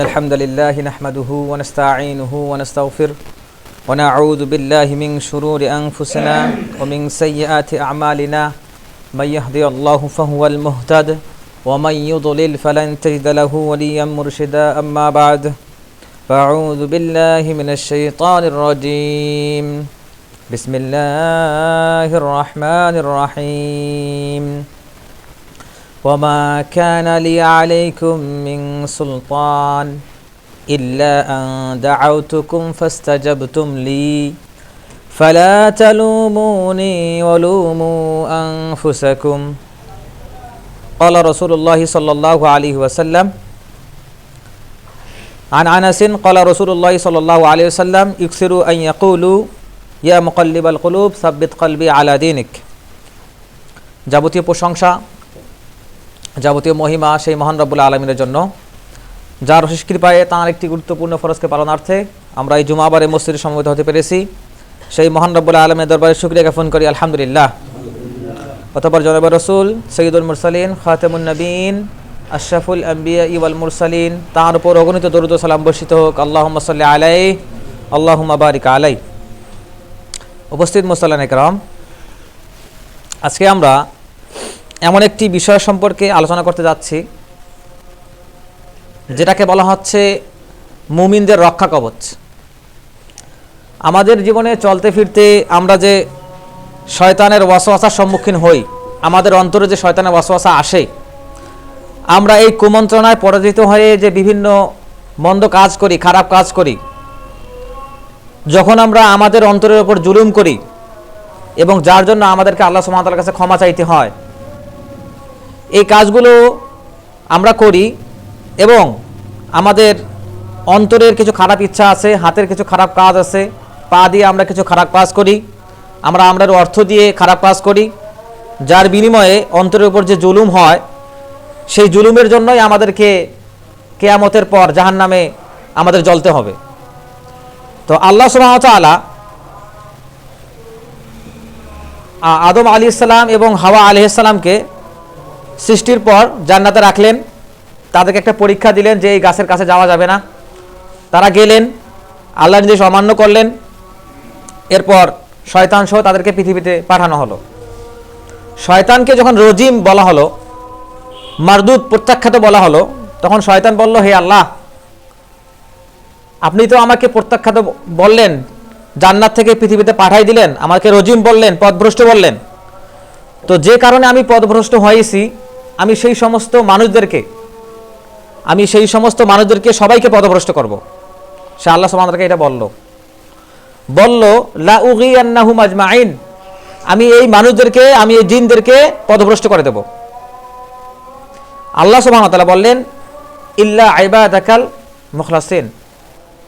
الحمد لله نحمده ونستعينه ونستغفره ونعوذ بالله من شرور أنفسنا ومن سيئات أعمالنا من يهدي الله فهو المهتد ومن يضلل فلن تجد له وليا مرشدا أما بعد فأعوذ بالله من الشيطان الرجيم بسم الله الرحمن الرحيم وما كان لي عليكم من سلطان إلا أن دعوتكم فاستجبتم لي فلا تلوموني ولوموا أنفسكم قال رسول الله صلى الله عليه وسلم عن أنس قال رسول الله صلى الله عليه وسلم يكثروا أن يقولوا يا مقلب القلوب ثبت قلبي على دينك যাবতীয় প্রশংসা যাবতীয় মহিমা সেই মহান রব্বুল আলামিনের জন্য, যার অশেষ কৃপায় তাঁর একটি গুরুত্বপূর্ণ ফরজকে পালনার্থে আমরা এই জুমাবারে মসজিদে সমবেত হতে পেরেছি। সেই মহান রব্বুল আলামিনের দরবারে শুকরিয়া জ্ঞাপন করি আলহামদুলিল্লাহ। অতঃপর জনাব রাসূল সৈয়দুল মুরসালিন খাতামুন নবীন আশরাফুল আম্বিয়া ওয়াল মুরসালিন, তাঁর উপর অগণিত দরুদ ও সালাম বর্ষিত হোক। আল্লাহুম্মা সাল্লি আলাইহি আল্লাহুম্মা বারিক আলাইহি। উপস্থিত মুসল্লিয়ান ইকরাম, আজকে আমরা এমন একটি বিষয় সম্পর্কে আলোচনা করতে যাচ্ছি যেটাকে বলা হচ্ছে মুমিনদের রক্ষা কবচ। আমাদের জীবনে চলতে ফিরতে আমরা যে শয়তানের ওয়াসওয়াসার সম্মুখীন হই, আমাদের অন্তরে যে শয়তানের ওয়াসওয়াসা আসে, আমরা এই কুমন্ত্রণায় পরাজিত হয়ে যে বিভিন্ন মন্দ কাজ করি, খারাপ কাজ করি, যখন আমরা আমাদের অন্তরের উপর জুলুম করি এবং যার জন্য আমাদেরকে আল্লাহ সুবহানাহু ওয়া তাআলার কাছে ক্ষমা চাইতে হয়, এই কাজগুলো আমরা করি এবং আমাদের অন্তরের কিছু খারাপ ইচ্ছা আছে, হাতের কিছু খারাপ কাজ আছে, পা দিয়ে আমরা কিছু খারাপ কাজ করি, আমরা অর্থ দিয়ে খারাপ কাজ করি, যার বিনিময়ে অন্তরের উপর যে জুলুম হয়, সেই জুলুমের জন্যই আমাদেরকে কিয়ামতের পর জাহান্নামে আমাদের জ্বলতে হবে। তো আল্লাহ সুবহানাহু ওয়া তাআলা আদম আলাইহিস সালাম এবং হাওয়া আলাইহিস সালামকে সৃষ্টির পর জান্নাতে রাখলেন, তাদেরকে একটা পরীক্ষা দিলেন যে এই গাছের কাছে যাওয়া যাবে না। তারা গেলেন, আল্লাহর নির্দেশ অমান্য করলেন। এরপর শয়তান সহ তাদেরকে পৃথিবীতে পাঠানো হলো। শয়তানকে যখন রজিম বলা হলো, মারদুদ প্রত্যাখ্যাত বলা হলো, তখন শয়তান বলল, হে আল্লাহ, আপনি তো আমাকে প্রত্যাখ্যাত বললেন, জান্নাত থেকে পৃথিবীতে পাঠাই দিলেন, আমাকে রজিম বললেন, পথভ্রষ্ট বললেন। তো যে কারণে আমি পথভ্রষ্ট হয়েছি, আমি সেই সমস্ত মানুষদেরকে সবাইকে পথভ্রষ্ট করব। সে আল্লাহ সুবহানাহু ওয়া তাআলাকে এটা বলল লা উগিয়ান্নাহুম আজমাইন, আমি এই মানুষদেরকে, আমি এই জিনদেরকে পথভ্রষ্ট করে দেব। আল্লাহ সুবহানাহু ওয়া তাআলা বললেন ইল্লা ইবাদাকাল মুখলাসিন,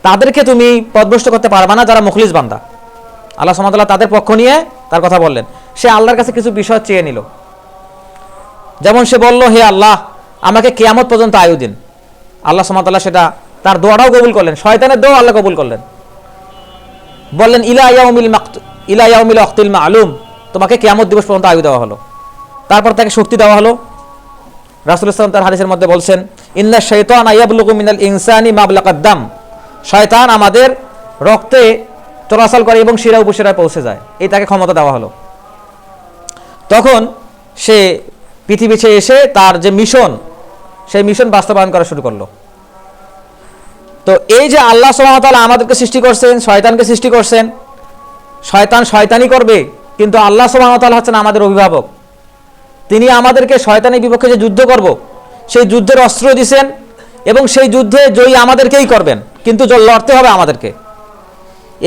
তাদেরকে তুমি পথভ্রষ্ট করতে পারবে না যারা মুখলিস বান্দা। আল্লাহ সুবহানাহু ওয়া তাআলা তাদের পক্ষ নিয়ে তার কথা বললেন। সে আল্লাহর কাছে কিছু বিষয় চেয়ে নিল, যেমন সে বলল, হে আল্লাহ, আমাকে কিয়ামত পর্যন্ত আয়ু দিন। আল্লাহ সুবহানাহু ওয়া তাআলা সেটা তার দোয়াটাও কবুল করলেন, শয়তানের দোয়া আল্লাহ কবুল করলেন। বললেন ইলা ইয়াউমিল ওয়াক্তিল মা'লুম, তোমাকে কিয়ামত দিবস পর্যন্ত আয়ু দেওয়া হলো। তারপর তাকে শক্তি দেওয়া হলো। রাসূলুল্লাহ সাল্লাল্লাহু আলাইহি ওয়াসাল্লাম তার হাদিসের মধ্যে বলছেন, ইন্না শাইতানা ইয়াবলুগু মিনাল ইনসানি মাবলাগাদ দাম, শয়তান আমাদের রক্তে চলাচল করে এবং শিরা উপশিরায় পৌঁছে যায়। এই তাকে ক্ষমতা দেওয়া হলো। তখন সে পৃথিবীতে এসে তার যে মিশন, সেই মিশন বাস্তবায়ন করা শুরু করলো। তো এই যে আল্লাহ সুবহানাহু ওয়া তাআলা আমাদেরকে সৃষ্টি করছেন, শয়তানকে সৃষ্টি করছেন, শয়তান শয়তানি করবে, কিন্তু আল্লাহ সুবহানাহু ওয়া তাআলা হচ্ছেন আমাদের অভিভাবক। তিনি আমাদেরকে শয়তানের বিপক্ষে যে যুদ্ধ করব, সেই যুদ্ধের অস্ত্র দিয়েছেন এবং সেই যুদ্ধে জয়ী আমাদেরকেই করবেন, কিন্তু লড়তে হবে আমাদেরকে।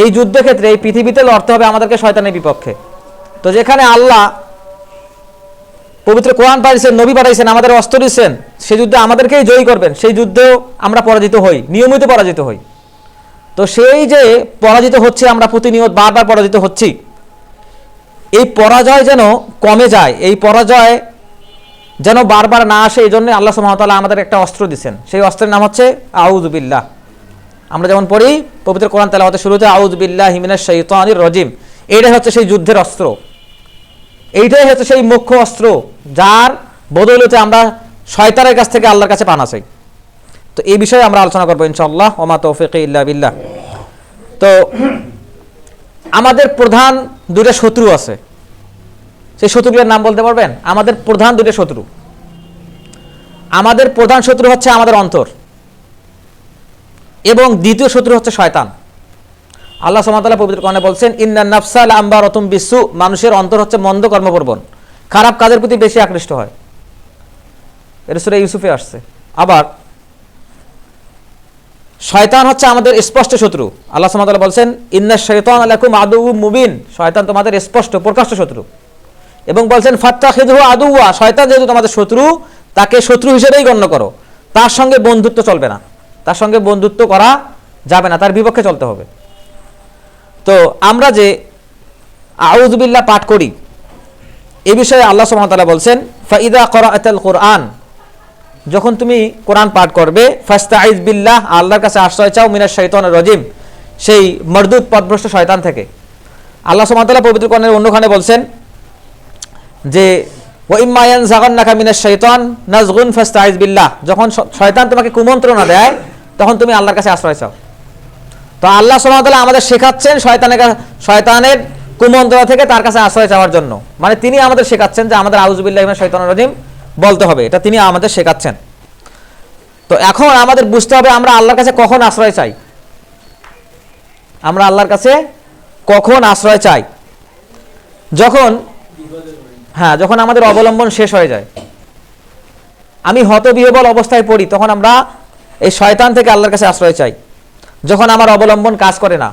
এই যুদ্ধক্ষেত্রে, এই পৃথিবীতে লড়তে হবে আমাদেরকে শয়তানের বিপক্ষে। তো যেখানে আল্লাহ পবিত্র কোরআন পাঠিয়েছেন, নবী পাঠাইছেন, আমাদের অস্ত্র দিচ্ছেন, সেই যুদ্ধে আমাদেরকেই জয়ী করবেন, সেই যুদ্ধেও আমরা পরাজিত হই, নিয়মিত পরাজিত হই। তো সেই যে পরাজিত হচ্ছে, আমরা প্রতিনিয়ত বারবার পরাজিত হচ্ছি, এই পরাজয় যেন কমে যায়, এই পরাজয় যেন বারবার না আসে, এই জন্য আল্লাহ সুবহানাহু ওয়া তাআলা আমাদের একটা অস্ত্র দিচ্ছেন। সেই অস্ত্রের নাম হচ্ছে আউযু বিল্লাহ। আমরা যেমন পড়ি পবিত্র কোরআন তেলাওয়াতের শুরুতে আউযু বিল্লাহি মিনাশ শাইতানির রাজিম, এইটাই হচ্ছে সেই যুদ্ধের অস্ত্র। এইটাই হচ্ছে সেই মুখ্য অস্ত্র, যার বদৌলতে আমরা শয়তানের কাছ থেকে আল্লাহর কাছে পানা চাই। তো এই বিষয়ে আমরা আলোচনা করবো ইনশাআল্লাহ। ওমা তৌফিক ইল্লা বিল্লাহ। তো আমাদের প্রধান দুইটা শত্রু আছে, সেই শত্রুগুলোর নাম বলতে পারবেন? আমাদের প্রধান দুইটা শত্রু, আমাদের প্রধান শত্রু হচ্ছে আমাদের অন্তর, এবং দ্বিতীয় শত্রু হচ্ছে শয়তান। আল্লাহ সুবহানাহু ওয়া তাআলা পবিত্র কোরআনে বলছেন, ইন্নান নাফসা লাআমবারাতুম বিসসু, মানুষের অন্তর হচ্ছে মন্দ কর্মপ্রবণ, খারাপ কাজের প্রতি বেশি আকৃষ্ট হয়। এটা সূরা ইউসুফে আসছে। আবার শয়তান হচ্ছে আমাদের স্পষ্ট শত্রু। আল্লাহ সুবহানাহু ওয়া তাআলা বলছেন, ইন্নাশ শাইতানা লাকুম আদুউম মুবিন, শয়তান তোমাদের স্পষ্ট প্রকাশ্য শত্রু। এবং বলছেন ফাত্তাখিযহু আদুওয়া, শয়তান যেহেতু তোমাদের শত্রু, তাকে শত্রু হিসেবেই গণ্য করো, তার সঙ্গে বন্ধুত্ব চলবে না, তার সঙ্গে বন্ধুত্ব করা যাবে না, তার বিপক্ষে চলতে হবে। তো আমরা যে আউযু বিল্লাহ পাঠ করি, এই বিষয়ে আল্লাহ সুবহানাহু ওয়া তাআলা বলছেন, ফাইদা ক্বরাআতাল কুরআন, যখন তুমি কোরআন পাঠ করবে, ফাস্তাইজ বিল্লাহ, আল্লাহর কাছে আশ্রয় চাও, মিনাশ শাইতানির রাজিম, সেই মরদুদ পথভ্রষ্ট শয়তান থেকে। আল্লাহ সুবহানাহু ওয়া তাআলা পবিত্র কোরআনের অন্যখানে বলছেন যে ওয়া ইম্মা ইয়ানজাগান্নাকা মিনাশ শাইতান নাজগুন ফাস্তাইজ বিল্লাহ, যখন শয়তান তোমাকে কুমন্ত্রণা দেয় তখন তুমি আল্লাহর কাছে আশ্রয় চাও। তো আল্লাহ সুবহানাহু ওয়া তাআলা আমাদের শেখাচ্ছেন শয়তানের কুমন্ত্রণা থেকে তার কাছে আশ্রয় চাওয়ার জন্য, মানে তিনি আমাদের শেখাচ্ছেন যে আমাদের আউযু বিল্লাহি মিনাশ শাইতানির রাজিম বলতে হবে, এটা তিনি আমাদের শেখাচ্ছেন। তো এখন আমাদের বুঝতে হবে আমরা আল্লাহর কাছে কখন আশ্রয় চাই, আমরা আল্লাহর কাছে কখন আশ্রয় চাই? যখন যখন আমাদের অবলম্বন শেষ হয়ে যায়, আমি হতবিহ্বল অবস্থায় পড়ি, তখন আমরা এই শয়তান থেকে আল্লাহর কাছে আশ্রয় চাই। যখন আমার অবলম্বন কাজ করে না,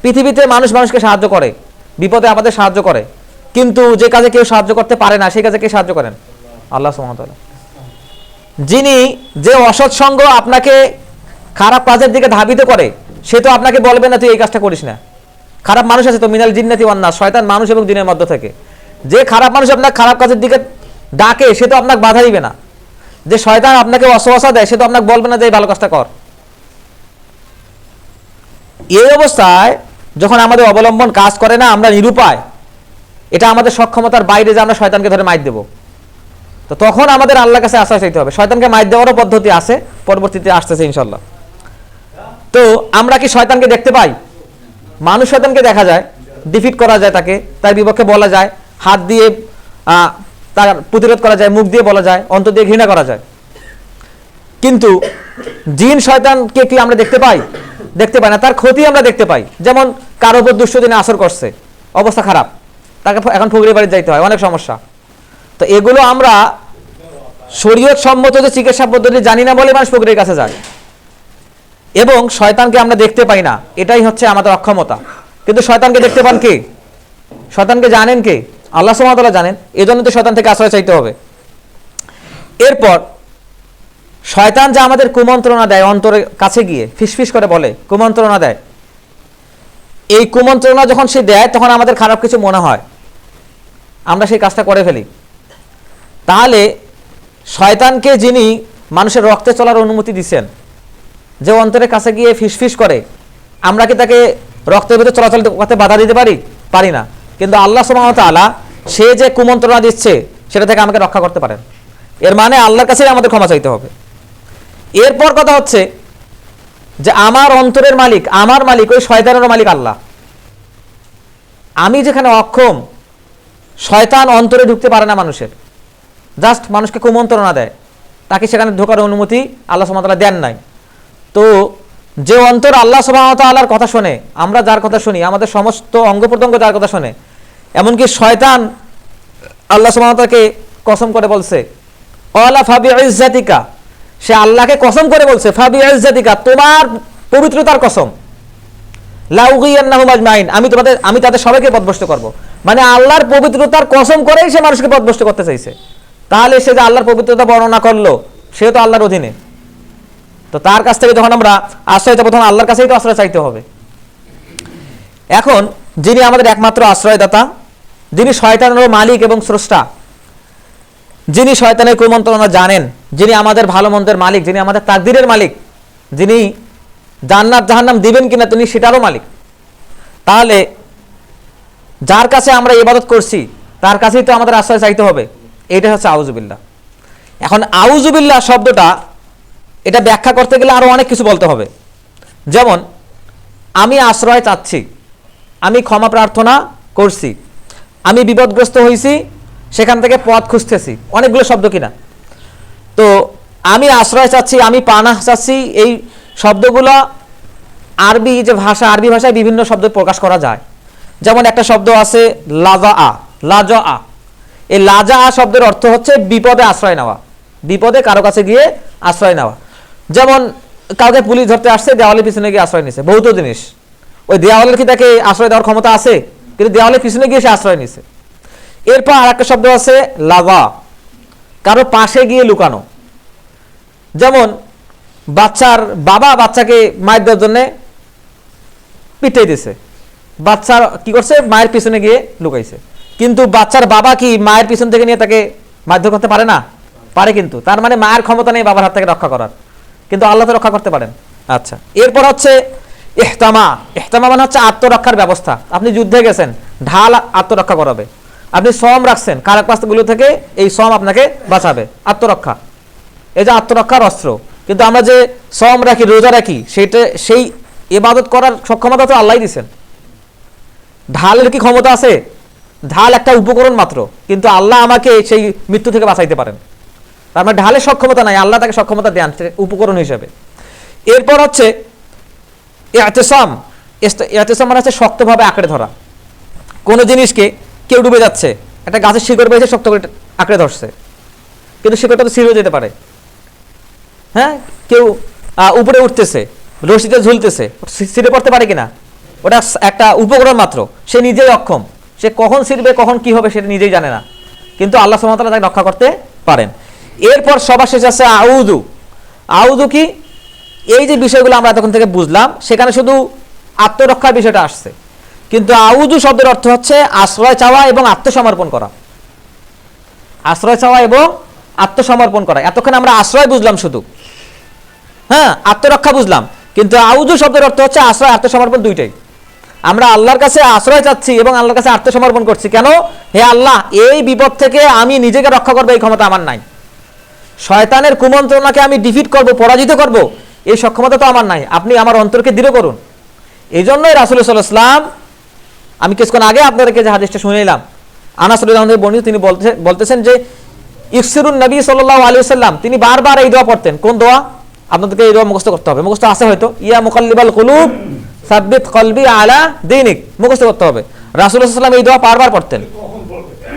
পৃথিবীতে মানুষ মানুষকে সাহায্য করে, বিপদে আপদে সাহায্য করে, কিন্তু যে কাজে কেউ সাহায্য করতে পারে না, সেই কাজে কে সাহায্য করেন? আল্লাহ সুবহানাহু ওয়া তাআলা। যে অসৎ সঙ্গ আপনাকে খারাপ কাজের দিকে ধাবিত করে, সে তো আপনাকে বলবে না তুই এই কাজটা করিস না। খারাপ মানুষ আছে তো, মিনাল জিন্নাতি ওয়ান নাস, শয়তান মানুষ এবং জিনের মধ্য থেকে। যে খারাপ মানুষ আপনাকে খারাপ কাজের দিকে ডাকে, সে তো আপনাকে বাধা দিবে না। যে শয়তান আপনাকে ওয়াসওয়াসা দেয়, সে তো আপনাকে বলবে না যে এই ভালো কাজটা কর। এই অবস্থায় যখন আমাদের অবলম্বন কাজ করে না, আমরা নিরুপায়, এটা আমাদের সক্ষমতার বাইরে যে আমরা শয়তানকে ধরে মাইর দেব, তো তখন আমাদের আল্লাহর কাছে আশ্রয় চাইতে হবে। শয়তানকে মাইর দেওয়ারও পদ্ধতি আছে, পরবর্তীতে আসতেছে ইনশাআল্লাহ। তো আমরা কি শয়তানকে দেখতে পাই? মানুষ শয়তানকে দেখা যায়, ডিফিট করা যায়, তাকে তার বিপক্ষে বলা যায়, হাত দিয়ে তার প্রতিরোধ করা যায়, মুখ দিয়ে বলা যায়, অন্তর দিয়ে ঘৃণা করা যায়। কিন্তু জিন শয়তানকে কি আমরা দেখতে পাই? দেখতে পাই না, তার ক্ষতি আমরা দেখতে পাই। যেমন কারো উপর দুষ্টদিনে আসর করছে, অবস্থা খারাপ, তাকে এখন ফকিরের বাড়ি যাইতে হয়, অনেক সমস্যা। তো এগুলো আমরা শরীয়ত সম্মত যে চিকিৎসা পদ্ধতি জানি না বলে মানুষ ফকিরের কাছে যায়, এবং শয়তানকে আমরা দেখতে পাই না, এটাই হচ্ছে আমাদের অক্ষমতা। কিন্তু শয়তানকে দেখতে পান কে? শয়তানকে জানেন কে? আল্লাহ সুবহানাহু ওয়া তাআলা জানেন। এজন্য তো শয়তান থেকে আশ্রয় চাইতে হবে। এরপর শয়তান যে আমাদের কুমন্ত্রণা দেয়, অন্তরের কাছে গিয়ে ফিসফিস করে বলে, কুমন্ত্রণা দেয়, এই কুমন্ত্রণা যখন সে দেয় তখন আমাদের খারাপ কিছু মনে হয়, আমরা সেই কাজটা করে ফেলি। তাহলে শয়তানকে যিনি মানুষের রক্তে চলার অনুমতি দিচ্ছেন, যে অন্তরের কাছে গিয়ে ফিসফিস করে, আমরা কি তাকে রক্তের ভিতরে চলাচল করতে বাধা দিতে পারি? পারি না। কিন্তু আল্লাহ সুবহানাহু ওয়া তাআলা সে যে কুমন্ত্রণা দিচ্ছে সেটা থেকে আমাকে রক্ষা করতে পারেন। এর মানে আল্লাহর কাছেই আমাদের ক্ষমা চাইতে হবে। এরপর কথা হচ্ছে যে আমার অন্তরের মালিক, আমার মালিক ওই শয়তানেরও মালিক আল্লাহ। আমি যেখানে অক্ষম, শয়তান অন্তরে ঢুকতে পারে না মানুষের, জাস্ট মানুষকে কুমন্ত্রণা দেয়, তাকে সেখানে ঢোকার অনুমতি আল্লাহ সুবহানাহু ওয়া তাআলা দেন নাই। তো যে অন্তর আল্লাহ সুবহানাহু ওয়া তাআলার কথা শোনে, আমরা যার কথা শুনি, আমাদের সমস্ত অঙ্গ প্রত্যঙ্গ যার কথা শোনে, এমনকি শয়তান আল্লাহ সুবহানাহু ওয়া তাআলাকে কসম করে বলছে, ওয়ালা ফাবিইজ্জাতিকা, সে আল্লাহকে কসম করে বলছে, ফাবিইজ্জাতিকা, তোমার পবিত্রতার কসম, লাউগিয়ান্নাহুম আজমাইন, আমি তাদের সবাইকে পথভ্রষ্ট করব। মানে আল্লাহর পবিত্রতার কসম করেই সে মানুষকে পথভ্রষ্ট করতে চাইছে। তাহলে সে যে আল্লাহর পবিত্রতা বর্ণনা করলো, সে তো আল্লাহর অধীনে। তো তার কাছ থেকে যখন আমরা আশ্রয় চাইবো, তখন আল্লাহর কাছেই তো আশ্রয় চাইতে হবে। এখন যিনি আমাদের একমাত্র আশ্রয়দাতা, যিনি শয়তানেরও মালিক এবং স্রষ্টা, যিনি শয়তানের কুমন্ত্রণা জানেন, যিনি আমাদের ভালো মন্দের মালিক, যিনি আমাদের তাকদীরের মালিক, যিনি জান্নাত জাহান্নাম দিবেন কিনা তিনি সেটারও মালিক, তাহলে যার কাছে আমরা ইবাদত করছি তার কাছেই তো আমাদের আশ্রয় চাইতে হবে। এইটা হচ্ছে আউযু বিল্লাহ। এখন আউযু বিল্লাহ শব্দটা এটা ব্যাখ্যা করতে গেলে আরও অনেক কিছু বলতে হবে। যেমন আমি আশ্রয় চাচ্ছি, আমি ক্ষমা প্রার্থনা করছি, আমি বিপদগ্রস্ত হয়েছি, সেখান থেকে পথ খুঁজতেছি, অনেকগুলো শব্দ কিনা। তো আমি আশ্রয় চাচ্ছি, আমি পানাহ চাচ্ছি, এই শব্দগুলো আরবি যে ভাষা, আরবি ভাষায় বিভিন্ন শব্দ প্রকাশ করা যায়। যেমন একটা শব্দ আছে লাজা আ, লাজা আ। এই লাজা আ শব্দের অর্থ হচ্ছে বিপদে আশ্রয় নেওয়া, বিপদে কারো কাছে গিয়ে আশ্রয় নেওয়া। যেমন কাউকে পুলিশ ধরতে আসছে, দেওয়ালের পিছনে গিয়ে আশ্রয় নিছে, বহুত জিনিস। ওই দেওয়ালের কি তাকে আশ্রয় দেওয়ার ক্ষমতা আছে? কিন্তু দেওয়ালের পিছনে গিয়ে সে আশ্রয় নিছে। এরপর আর একটা শব্দ আছে লাগা, কারো পাশে গিয়ে লুকানো। যেমন বাচ্চার বাবা বাচ্চাকে মায়ের দেওয়ার জন্য পিটিয়ে দিছে, বাচ্চা কি করছে? মায়ের পিছনে গিয়ে লুকাইছে। কিন্তু বাচ্চার বাবা কি মায়ের পিছন থেকে নিয়ে তাকে মারধর করতে পারে না? পারে। কিন্তু তার মানে মায়ের ক্ষমতা নেই বাবার হাত থেকে রক্ষা করার, কিন্তু আল্লাহ তো রক্ষা করতে পারেন। আচ্ছা, এরপর হচ্ছে ইহতামা। ইহতামা মানে হচ্ছে আত্মরক্ষার ব্যবস্থা। আপনি যুদ্ধে গেছেন, ঢাল আত্মরক্ষা করাবে। আপনি সম রাখছেন, খারাপগুলো থেকে এই সম আপনাকে বাঁচাবে, আত্মরক্ষা। এই যে আত্মরক্ষার অস্ত্র। কিন্তু আমরা যে সম রাখি, রোজা রাখি, সেই ইবাদত করার সক্ষমতা তো আল্লাহই দিয়েছেন। ঢালের কি ক্ষমতা আছে? ঢাল একটা উপকরণ মাত্র, কিন্তু আল্লাহ আমাকে সেই মৃত্যু থেকে বাঁচাইতে পারেন। তার মানে ঢালের সক্ষমতা নাই, আল্লাহ তাকে সক্ষমতা দেন উপকরণ হিসেবে। এরপর হচ্ছে ইতিসাম। ইতিসাম মানে হচ্ছে শক্তভাবে আঁকড়ে ধরা। কোনো জিনিসকে কেউ ডুবে যাচ্ছে, একটা গাছের শিকড় পেয়েছে, শক্ত করে আঁকড়ে ধরছে, কিন্তু শিকড়টা তো ছিঁড়ে যেতে পারে। হ্যাঁ, কেউ উপরে উঠতেছে, রশিতে ঝুলতেছে, ছিঁড়ে পড়তে পারে কিনা? ওটা একটা উপকরণ মাত্র, সে নিজেই অক্ষম। সে কখন ছিঁড়বে, কখন কি হবে সেটা নিজেই জানে না, কিন্তু আল্লাহ সুবহানাহু ওয়া তাআলা তাকে রক্ষা করতে পারেন। এরপর সবার শেষে আছে আউযু। আউযু কি? এই যে বিষয়গুলো আমরা এতক্ষণ থেকে বুঝলাম, সেখানে শুধু আত্মরক্ষার বিষয়টা আসছে, কিন্তু আউযু শব্দের অর্থ হচ্ছে আশ্রয় চাওয়া এবং আত্মসমর্পণ করা। আশ্রয় চাওয়া এবং আত্মসমর্পণ করা। এতক্ষণ আমরা আশ্রয় বুঝলাম শুধু, হ্যাঁ, আত্মরক্ষা বুঝলাম, কিন্তু আউযু শব্দের অর্থ হচ্ছে আশ্রয় আত্মসমর্পণ দুইটাই। আমরা আল্লাহর কাছে আশ্রয় চাচ্ছি এবং আল্লাহর কাছে আত্মসমর্পণ করছি। কেন? হে আল্লাহ, এই বিপদ থেকে আমি নিজেকে রক্ষা করবো এই ক্ষমতা আমার নাই। শয়তানের কুমন্ত্রণাকে আমি ডিফিট করব, পরাজিত করব, এই সক্ষমতা তো আমার নাই। আপনি আমার অন্তরকে দৃঢ় করুন। এই জন্যই রাসূল সাল্লাল্লাহু আলাইহি ওয়াসাল্লাম, আমি কিছুক্ষণ আগে আপনাদেরকে যে হাদিসটা শুনাইলাম, আনাস রাদিয়াল্লাহু আনহু বর্ণিত, তিনি বলতেছেন যে ইকসিরুন নবী সাল্লাল্লাহু আলাইহি ওয়াসাল্লাম, তিনি বারবার এই দোয়া পড়তেন। কোন দোয়া? আপনাদেরকে এই দোয়া মুখস্থ করতে হবে, মুখস্থ আছে হয়তো। ইয়া মুকাল্লিবাল কুলুব সাব্বিত কলবি আলা দীনিক, মুখস্থ করতে হবে। রাসূল সাল্লাল্লাহু আলাইহি ওয়াসাল্লাম এই দোয়া বারবার পড়তেন।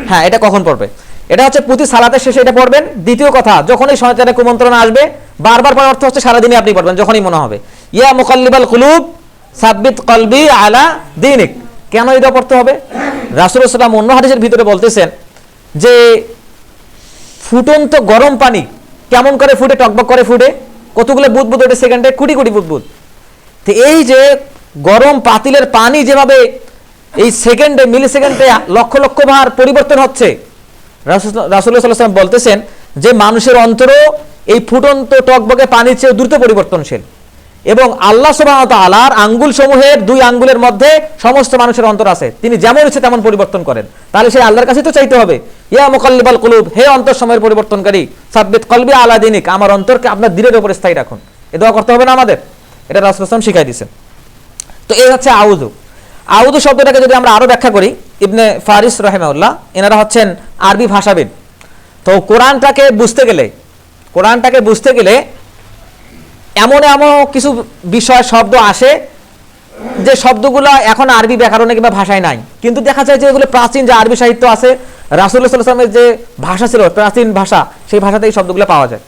হ্যাঁ, এটা কখন পড়বে? এটা হচ্ছে প্রতি সালাতের শেষে এটা পড়বেন। দ্বিতীয় কথা, যখনই শয়তানের কুমন্ত্রণা আসবে, বারবার পড়ার অর্থ হচ্ছে সারাদিনই আপনি পড়বেন, যখনই মনে হবে। ইয়া মুকাল্লিবাল কুলুব সাব্বিত কলবি আলা দীনিক। কেন এই দোয়া পড়তে হবে? রাসূল সাল্লাল্লাহু আলাইহি ওয়াসাল্লাম অন্য হাদিসের ভিতরে বলতেছেন যে ফুটন্ত গরম পানি কেমন করে ফুটে, টকবক করে ফুটে, কতগুলো বুদবুদ ওঠে সেকেন্ডে, কোটি কোটি বুদবুদ। তো এই যে গরম পাতিলের পানি যেভাবে এই সেকেন্ডে, মিলি সেকেন্ডে লক্ষ লক্ষ বার পরিবর্তন হচ্ছে, রাসূলুল্লাহ সাল্লাল্লাহু আলাইহি ওয়াসাল্লাম বলতেছেন যে মানুষের অন্তরও এই ফুটন্ত টকবকে পানির চেয়ে দ্রুত পরিবর্তনশীল। এবং আল্লাহ সুবহানাহু ওয়া তাআলার আঙ্গুল সমূহের দুই আঙ্গুলের মধ্যে সমস্ত মানুষের অন্তর আছে, তিনি যেমন ইচ্ছে তেমন পরিবর্তন করেন। তাহলে সেই আল্লাহর কাছে তো চাইতে হবে, ইয়া মুকাল্লিবাল কুলুব, হে অন্তর সময়ের পরিবর্তনকারী, সাব্বিত কলবি আলা দীনিক, আমার অন্তরকে আপনার দ্বীনের উপর স্থায়ী রাখুন। এ দোয়া করতে হবে না আমাদের? এটা রাসূলুল্লাহ সাল্লাল্লাহু আলাইহি ওয়াসাল্লাম শিখাই দিয়েছেন। তো এই হচ্ছে আউযু। আউযু শব্দটাকে যদি আমরা আরো ব্যাখ্যা করি, ইবনে ফারিস রাহিমাহুল্লাহ, এনারা হচ্ছেন আরবি ভাষাবিদ। তো কোরআনটাকে বুঝতে গেলে এমন এমন কিছু বিষয় শব্দ আসে যে শব্দগুলো এখন আরবি ব্যাকরণে কিংবা ভাষায় নাই, কিন্তু দেখা যায় যে এগুলো প্রাচীন যে আরবি সাহিত্য আছে, রাসূলুল্লাহ সাল্লাল্লাহু আলাইহি ওয়াসাল্লামের যে ভাষা ছিল, প্রাচীন ভাষা, সেই ভাষাতে এই শব্দগুলো পাওয়া যায়।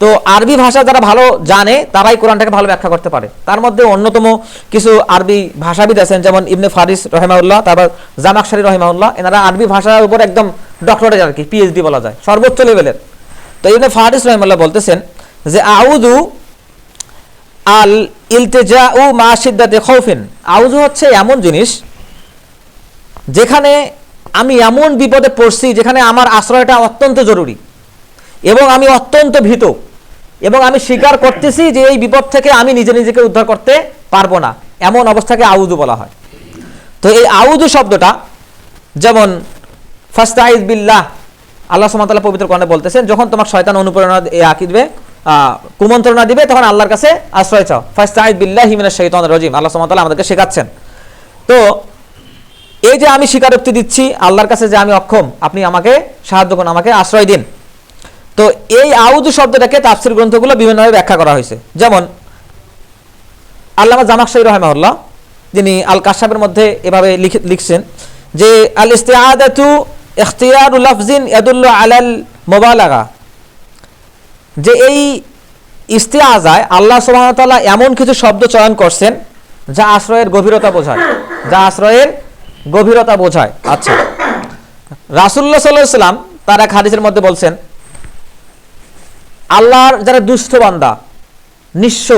তো আরবি ভাষা যারা ভালো জানে তারাই কোরআনটাকে ভালো ব্যাখ্যা করতে পারে। তার মধ্যে অন্যতম কিছু আরবি ভাষাবিদ আছেন, যেমন ইবনে ফারিস রাহিমাহুল্লাহ, তারপর জামাখশারি রাহিমাহুল্লাহ। এনারা আরবি ভাষার উপর একদম ডক্টরেট, আর কি পিএইচডি বলা যায়, সর্বোচ্চ লেভেলের। তো ইবনে ফারিস রাহিমাহুল্লাহ বলতেছেন যে আউযু আল ইলতিজাউ মা শিদ্দাতি খাউফিন। আউযু হচ্ছে এমন জিনিস যেখানে আমি এমন বিপদে পড়ছি, যেখানে আমার আশ্রয়টা অত্যন্ত জরুরি এবং আমি অত্যন্ত ভীত, এবং আমি স্বীকার করতেছি যে এই বিপদ থেকে আমি নিজেকে উদ্ধার করতে পারবো না, এমন অবস্থাকে আউযু বলা হয়। তো এই আউযু শব্দটা, যেমন ফাস্তাইজ বিল্লাহ, আল্লাহ সুবহানাহু ওয়া তাআলা পবিত্র কোরআনে বলতেছেন, যখন তোমার শয়তান অনুপ্রেরণা আঁকিবে কুমন্ত্রণা দিবে তখন আল্লাহর কাছে আশ্রয় চাও। ফাস্তাঈদ বিল্লাহি মিনাশ শাইতানির রাজিম, আল্লাহ সুবহানাহু ওয়া তাআলা আমাদেরকে শেখাচ্ছেন। তো এই যে আমি স্বীকারোক্তি দিচ্ছি আল্লাহর কাছে যে আমি অক্ষম, আপনি আমাকে সাহায্য করুন, আমাকে আশ্রয় দিন। তো এই আউযু শব্দটাকে তাফসীর গ্রন্থগুলো বিভিন্নভাবে ব্যাখ্যা করা হয়েছে। যেমন আল্লামা জামাখশরী রাহিমাহুল্লাহ, যিনি আল কাশাফের মধ্যে এভাবে লিখছেন যে আল ইস্তিআদাতু ইখতিয়ারু লাফজিন ইয়াদুল্লু আলাল মুবালাগা, যে এই ইস্তিআজায় আল্লাহ সুবহানাহু ওয়া তাআলা এমন কিছু শব্দ চয়ন করছেন যা আশ্রয়ের গভীরতা বোঝায়, যা আশ্রয়ের গভীরতা বোঝায়। আচ্ছা, রাসূলুল্লাহ সাল্লাল্লাহু আলাইহি ওয়াসাল্লাম তার এক হাদিসের মধ্যে বলছেন, আল্লাহর যারা দুস্থ বান্দা, নিঃস্ব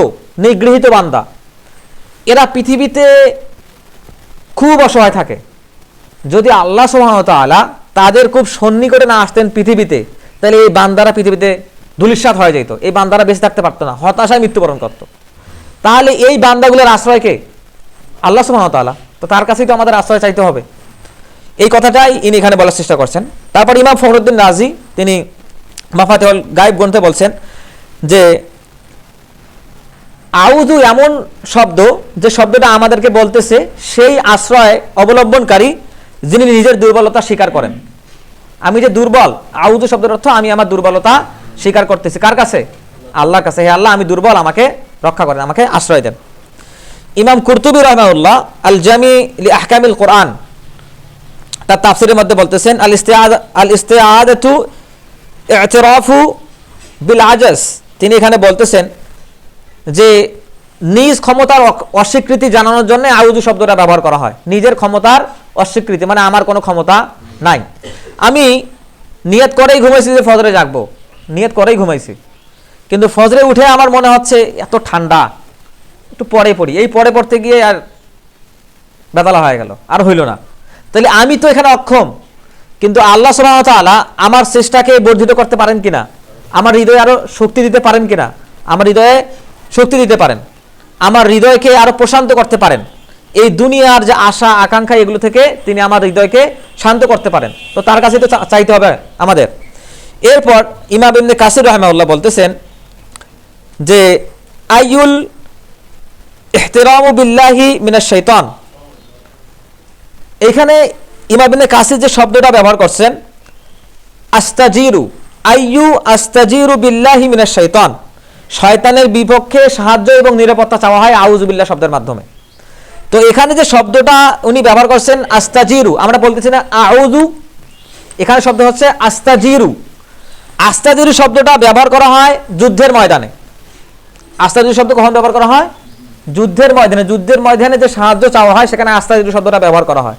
নিগৃহীত বান্দা, এরা পৃথিবীতে খুব অসহায় থাকে। যদি আল্লাহ সুবহানাহু ওয়া তাআলা তাদের খুব সন্নিকটে না আসতেন পৃথিবীতে, তাহলে এই বান্দারা পৃথিবীতে ধূলিসাৎ হয়ে যেত, এই বান্দারা বেঁচে থাকতে পারতো না, হতাশায় মৃত্যুবরণ করত। তাহলে এই বান্দাগুলোর আশ্রয় কে? আল্লাহ সুবহানাহু ওয়া তাআলা। তো তার কাছেই তো আমাদের আশ্রয় চাইতে হবে। এই কথাটাই ইনি এখানে বলার চেষ্টা করছেন। তারপর ইমাম ফখরুদ্দিন রাজি তিনি মাফাতিহুল গায়ব গ্রন্থে বলছেন যে আউযু এমন শব্দ যে শব্দটা আমাদেরকে বলতেছে সেই আশ্রয় অবলম্বনকারী যিনি নিজের দুর্বলতা স্বীকার করেন। আমি যে দুর্বল, আউযু শব্দের অর্থ আমি আমার দুর্বলতা স্বীকার করতেছি। কার কাছে? আল্লাহর কাছে। হে আল্লাহ, আমি দুর্বল, আমাকে রক্ষা করেন, আমাকে আশ্রয় দেন। ইমাম কুরতুবী রাহিমাহুল্লাহ আল জামি লি আহকামিল কোরআন তার তাফসীরের মধ্যে বলতেছেন আল ইস্তিআদাতু ই'তিরাফু বিল আজাজ, তিনি এখানে বলতেছেন যে নিজ ক্ষমতার অস্বীকৃতি জানানোর জন্য আউযু শব্দটা ব্যবহার করা হয়। নিজের ক্ষমতার অস্বীকৃতি মানে আমার কোনো ক্ষমতা নাই। আমি নিয়ত করেই ঘুমাইছি যে ফজরে জাগবো, নিয়ত করেই ঘুমাইছি, কিন্তু ফজরে উঠে আমার মনে হচ্ছে এত ঠান্ডা, একটু পরে পড়ি, এই পরে পড়তে গিয়ে আর বেতালা হয়ে গেল, আর হইল না। তাহলে আমি তো এখানে অক্ষম, কিন্তু আল্লাহ সুবহানাহু ওয়া তাআলা আমার চেষ্টাকে বর্ধিত করতে পারেন কিনা, আমার হৃদয়ে আরো শক্তি দিতে পারেন কিনা, আমার হৃদয়ে শক্তি দিতে পারেন, আমার হৃদয়কে আরো প্রশান্ত করতে পারেন। এই দুনিয়ার যে আশা আকাঙ্ক্ষা এগুলো থেকে তিনি আমার হৃদয়কে শান্ত করতে পারেন। তো তার কাছে তো চাইতে হবে আমাদের। এরপর ইমাম ইবনে কাসির রাহিমাহুল্লাহ বলতেছেন যে আইয়ুল ইহতিরামু বিল্লাহি মিনাশ শাইতান, এখানে ইমাম ইবনে কাসির যে শব্দটা ব্যবহার করছেন আস্তাজিরু, আইয়ু আস্তাজিরু বিল্লাহি মিনাশ শাইতান, শয়তানের বিপক্ষে সাহায্য এবং নিরাপত্তা চাওয়া হয় আউযু বিল্লাহ শব্দের মাধ্যমে। তো এখানে যে শব্দটা উনি ব্যবহার করছেন আস্তাজিরু, আমরা বলতেছি না আউযু, এখানে শব্দ হচ্ছে আস্তাজিরু। আস্তাজিরু শব্দটা ব্যবহার করা হয় যুদ্ধের ময়দানে। আস্তাজিরু শব্দ কখন ব্যবহার করা হয়? যুদ্ধের ময়দানে। যুদ্ধের ময়দানে যে সাহায্য চাওয়া হয় সেখানে আস্তাজিরু শব্দটা ব্যবহার করা হয়।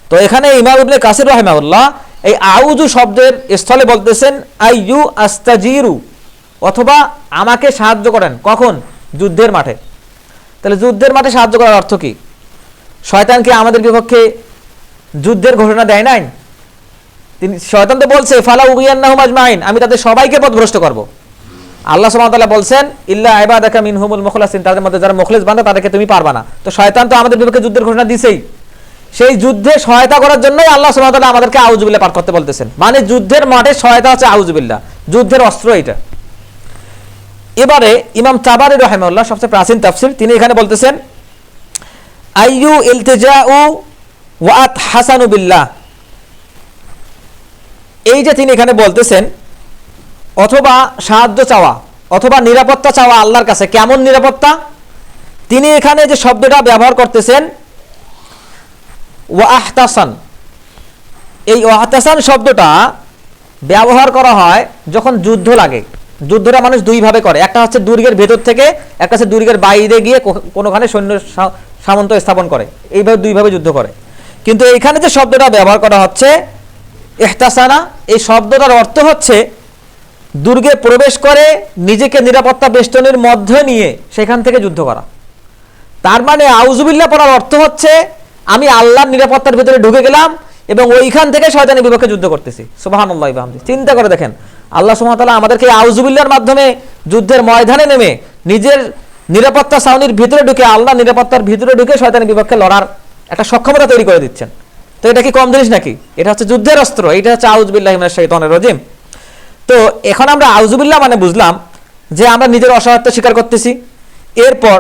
তো এখানে ইমাম ইবনে কাসির রাহিমাহুল্লাহ এই আউযু শব্দের স্থলে বলতেছেন আইয়ু আস্তাজিরু, অথবা আমাকে সাহায্য করেন। কখন? যুদ্ধের মাঠে। তাহলে যুদ্ধের মাঠে সাহায্য করার অর্থ কি? শয়তানকে আমাদের বিপক্ষে যুদ্ধের ঘোষণা দেয় নাই? তিনি শয়তান তো বলছে ফালা উগিয়ান্নাহুম আজমাইন, আমি তাদের সবাইকে পথভ্রষ্ট করব। আল্লাহ সুবহানাহু ওয়া তাআলা বলছেন ইল্লা ইবাদাকা মিনহুমুল মুখলাসিন, তাদের মধ্যে যারা মুখলিস বান্দা তাদেরকে তুমি পারবা না। তো শয়তান তো আমাদের বিপক্ষে যুদ্ধের ঘোষণা দিছেই, সেই যুদ্ধে সহায়তা করার জন্যই আল্লাহ সুবহানাহু ওয়া তাআলা আমাদেরকে আউযু বিল্লাহ পাঠ করতে বলতেছেন। মানে যুদ্ধের মাঠে সহায়তা হচ্ছে আউযু বিল্লাহ, যুদ্ধের অস্ত্র এটা। এবারে ইমাম তাবারি রাহিমাহুল্লাহ সবচেয়ে প্রাচীন তাফসীর, তিনি এখানে বলতেছেন আইয়ু ইলতিজাউ ওয়া আতহাসানু বিল্লাহ, এই যে তিনি এখানে বলতেছেন অথবা সাহায্য চাওয়া অথবা নিরাপত্তা চাওয়া আল্লাহর কাছে। কেমন নিরাপত্তা? তিনি এখানে যে শব্দটা ব্যবহার করতেছেন ওয়া আহতাসান, এই ওয়াহতাসান শব্দটা ব্যবহার করা হয় যখন যুদ্ধ লাগে। যুদ্ধটা মানুষ দুইভাবে করে, একটা হচ্ছে দুর্গের ভেতর থেকে, একটা হচ্ছে দুর্গের বাইরে গিয়ে কোনোখানে সৈন্য সামন্ত স্থাপন করে, এইভাবে দুইভাবে যুদ্ধ করে। কিন্তু এইখানে যে শব্দটা ব্যবহার করা হচ্ছে ইহতাসানা, এই শব্দটার অর্থ হচ্ছে দুর্গে প্রবেশ করে নিজেকে নিরাপত্তা বেষ্টনীর মধ্যে নিয়ে সেখান থেকে যুদ্ধ করা। তার মানে আউযু বিল্লাহ পড়ার অর্থ হচ্ছে আমি আল্লাহর নিরাপত্তার ভিতরে ঢুকে গেলাম এবং ওইখান থেকে শয়তানের বিপক্ষে যুদ্ধ করতেছি। সুবহানাল্লাহি ওয়া বিহামদিহি। চিন্তা করে দেখেন, আল্লাহ সুবহানাহু ওয়া তাআলা আমাদেরকে আউযু বিল্লাহর মাধ্যমে যুদ্ধের ময়দানে নেমে নিজের নিরাপত্তা ছাউনির ভিতরে ঢুকে, আল্লাহ নিরাপত্তার ভিতরে ঢুকে শয়তানের বিপক্ষে লড়ার একটা সক্ষমতা তৈরি করে দিচ্ছেন। তো এটা কি কম জিনিস নাকি? এটা হচ্ছে যুদ্ধের অস্ত্র, এটা হচ্ছে আউযু বিল্লাহি মিনাশ শাইতানির রাজিম। তো এখন আমরা আউযু বিল্লাহ মানে বুঝলাম যে আমরা নিজের অসহায়ত্ব স্বীকার করতেছি, এরপর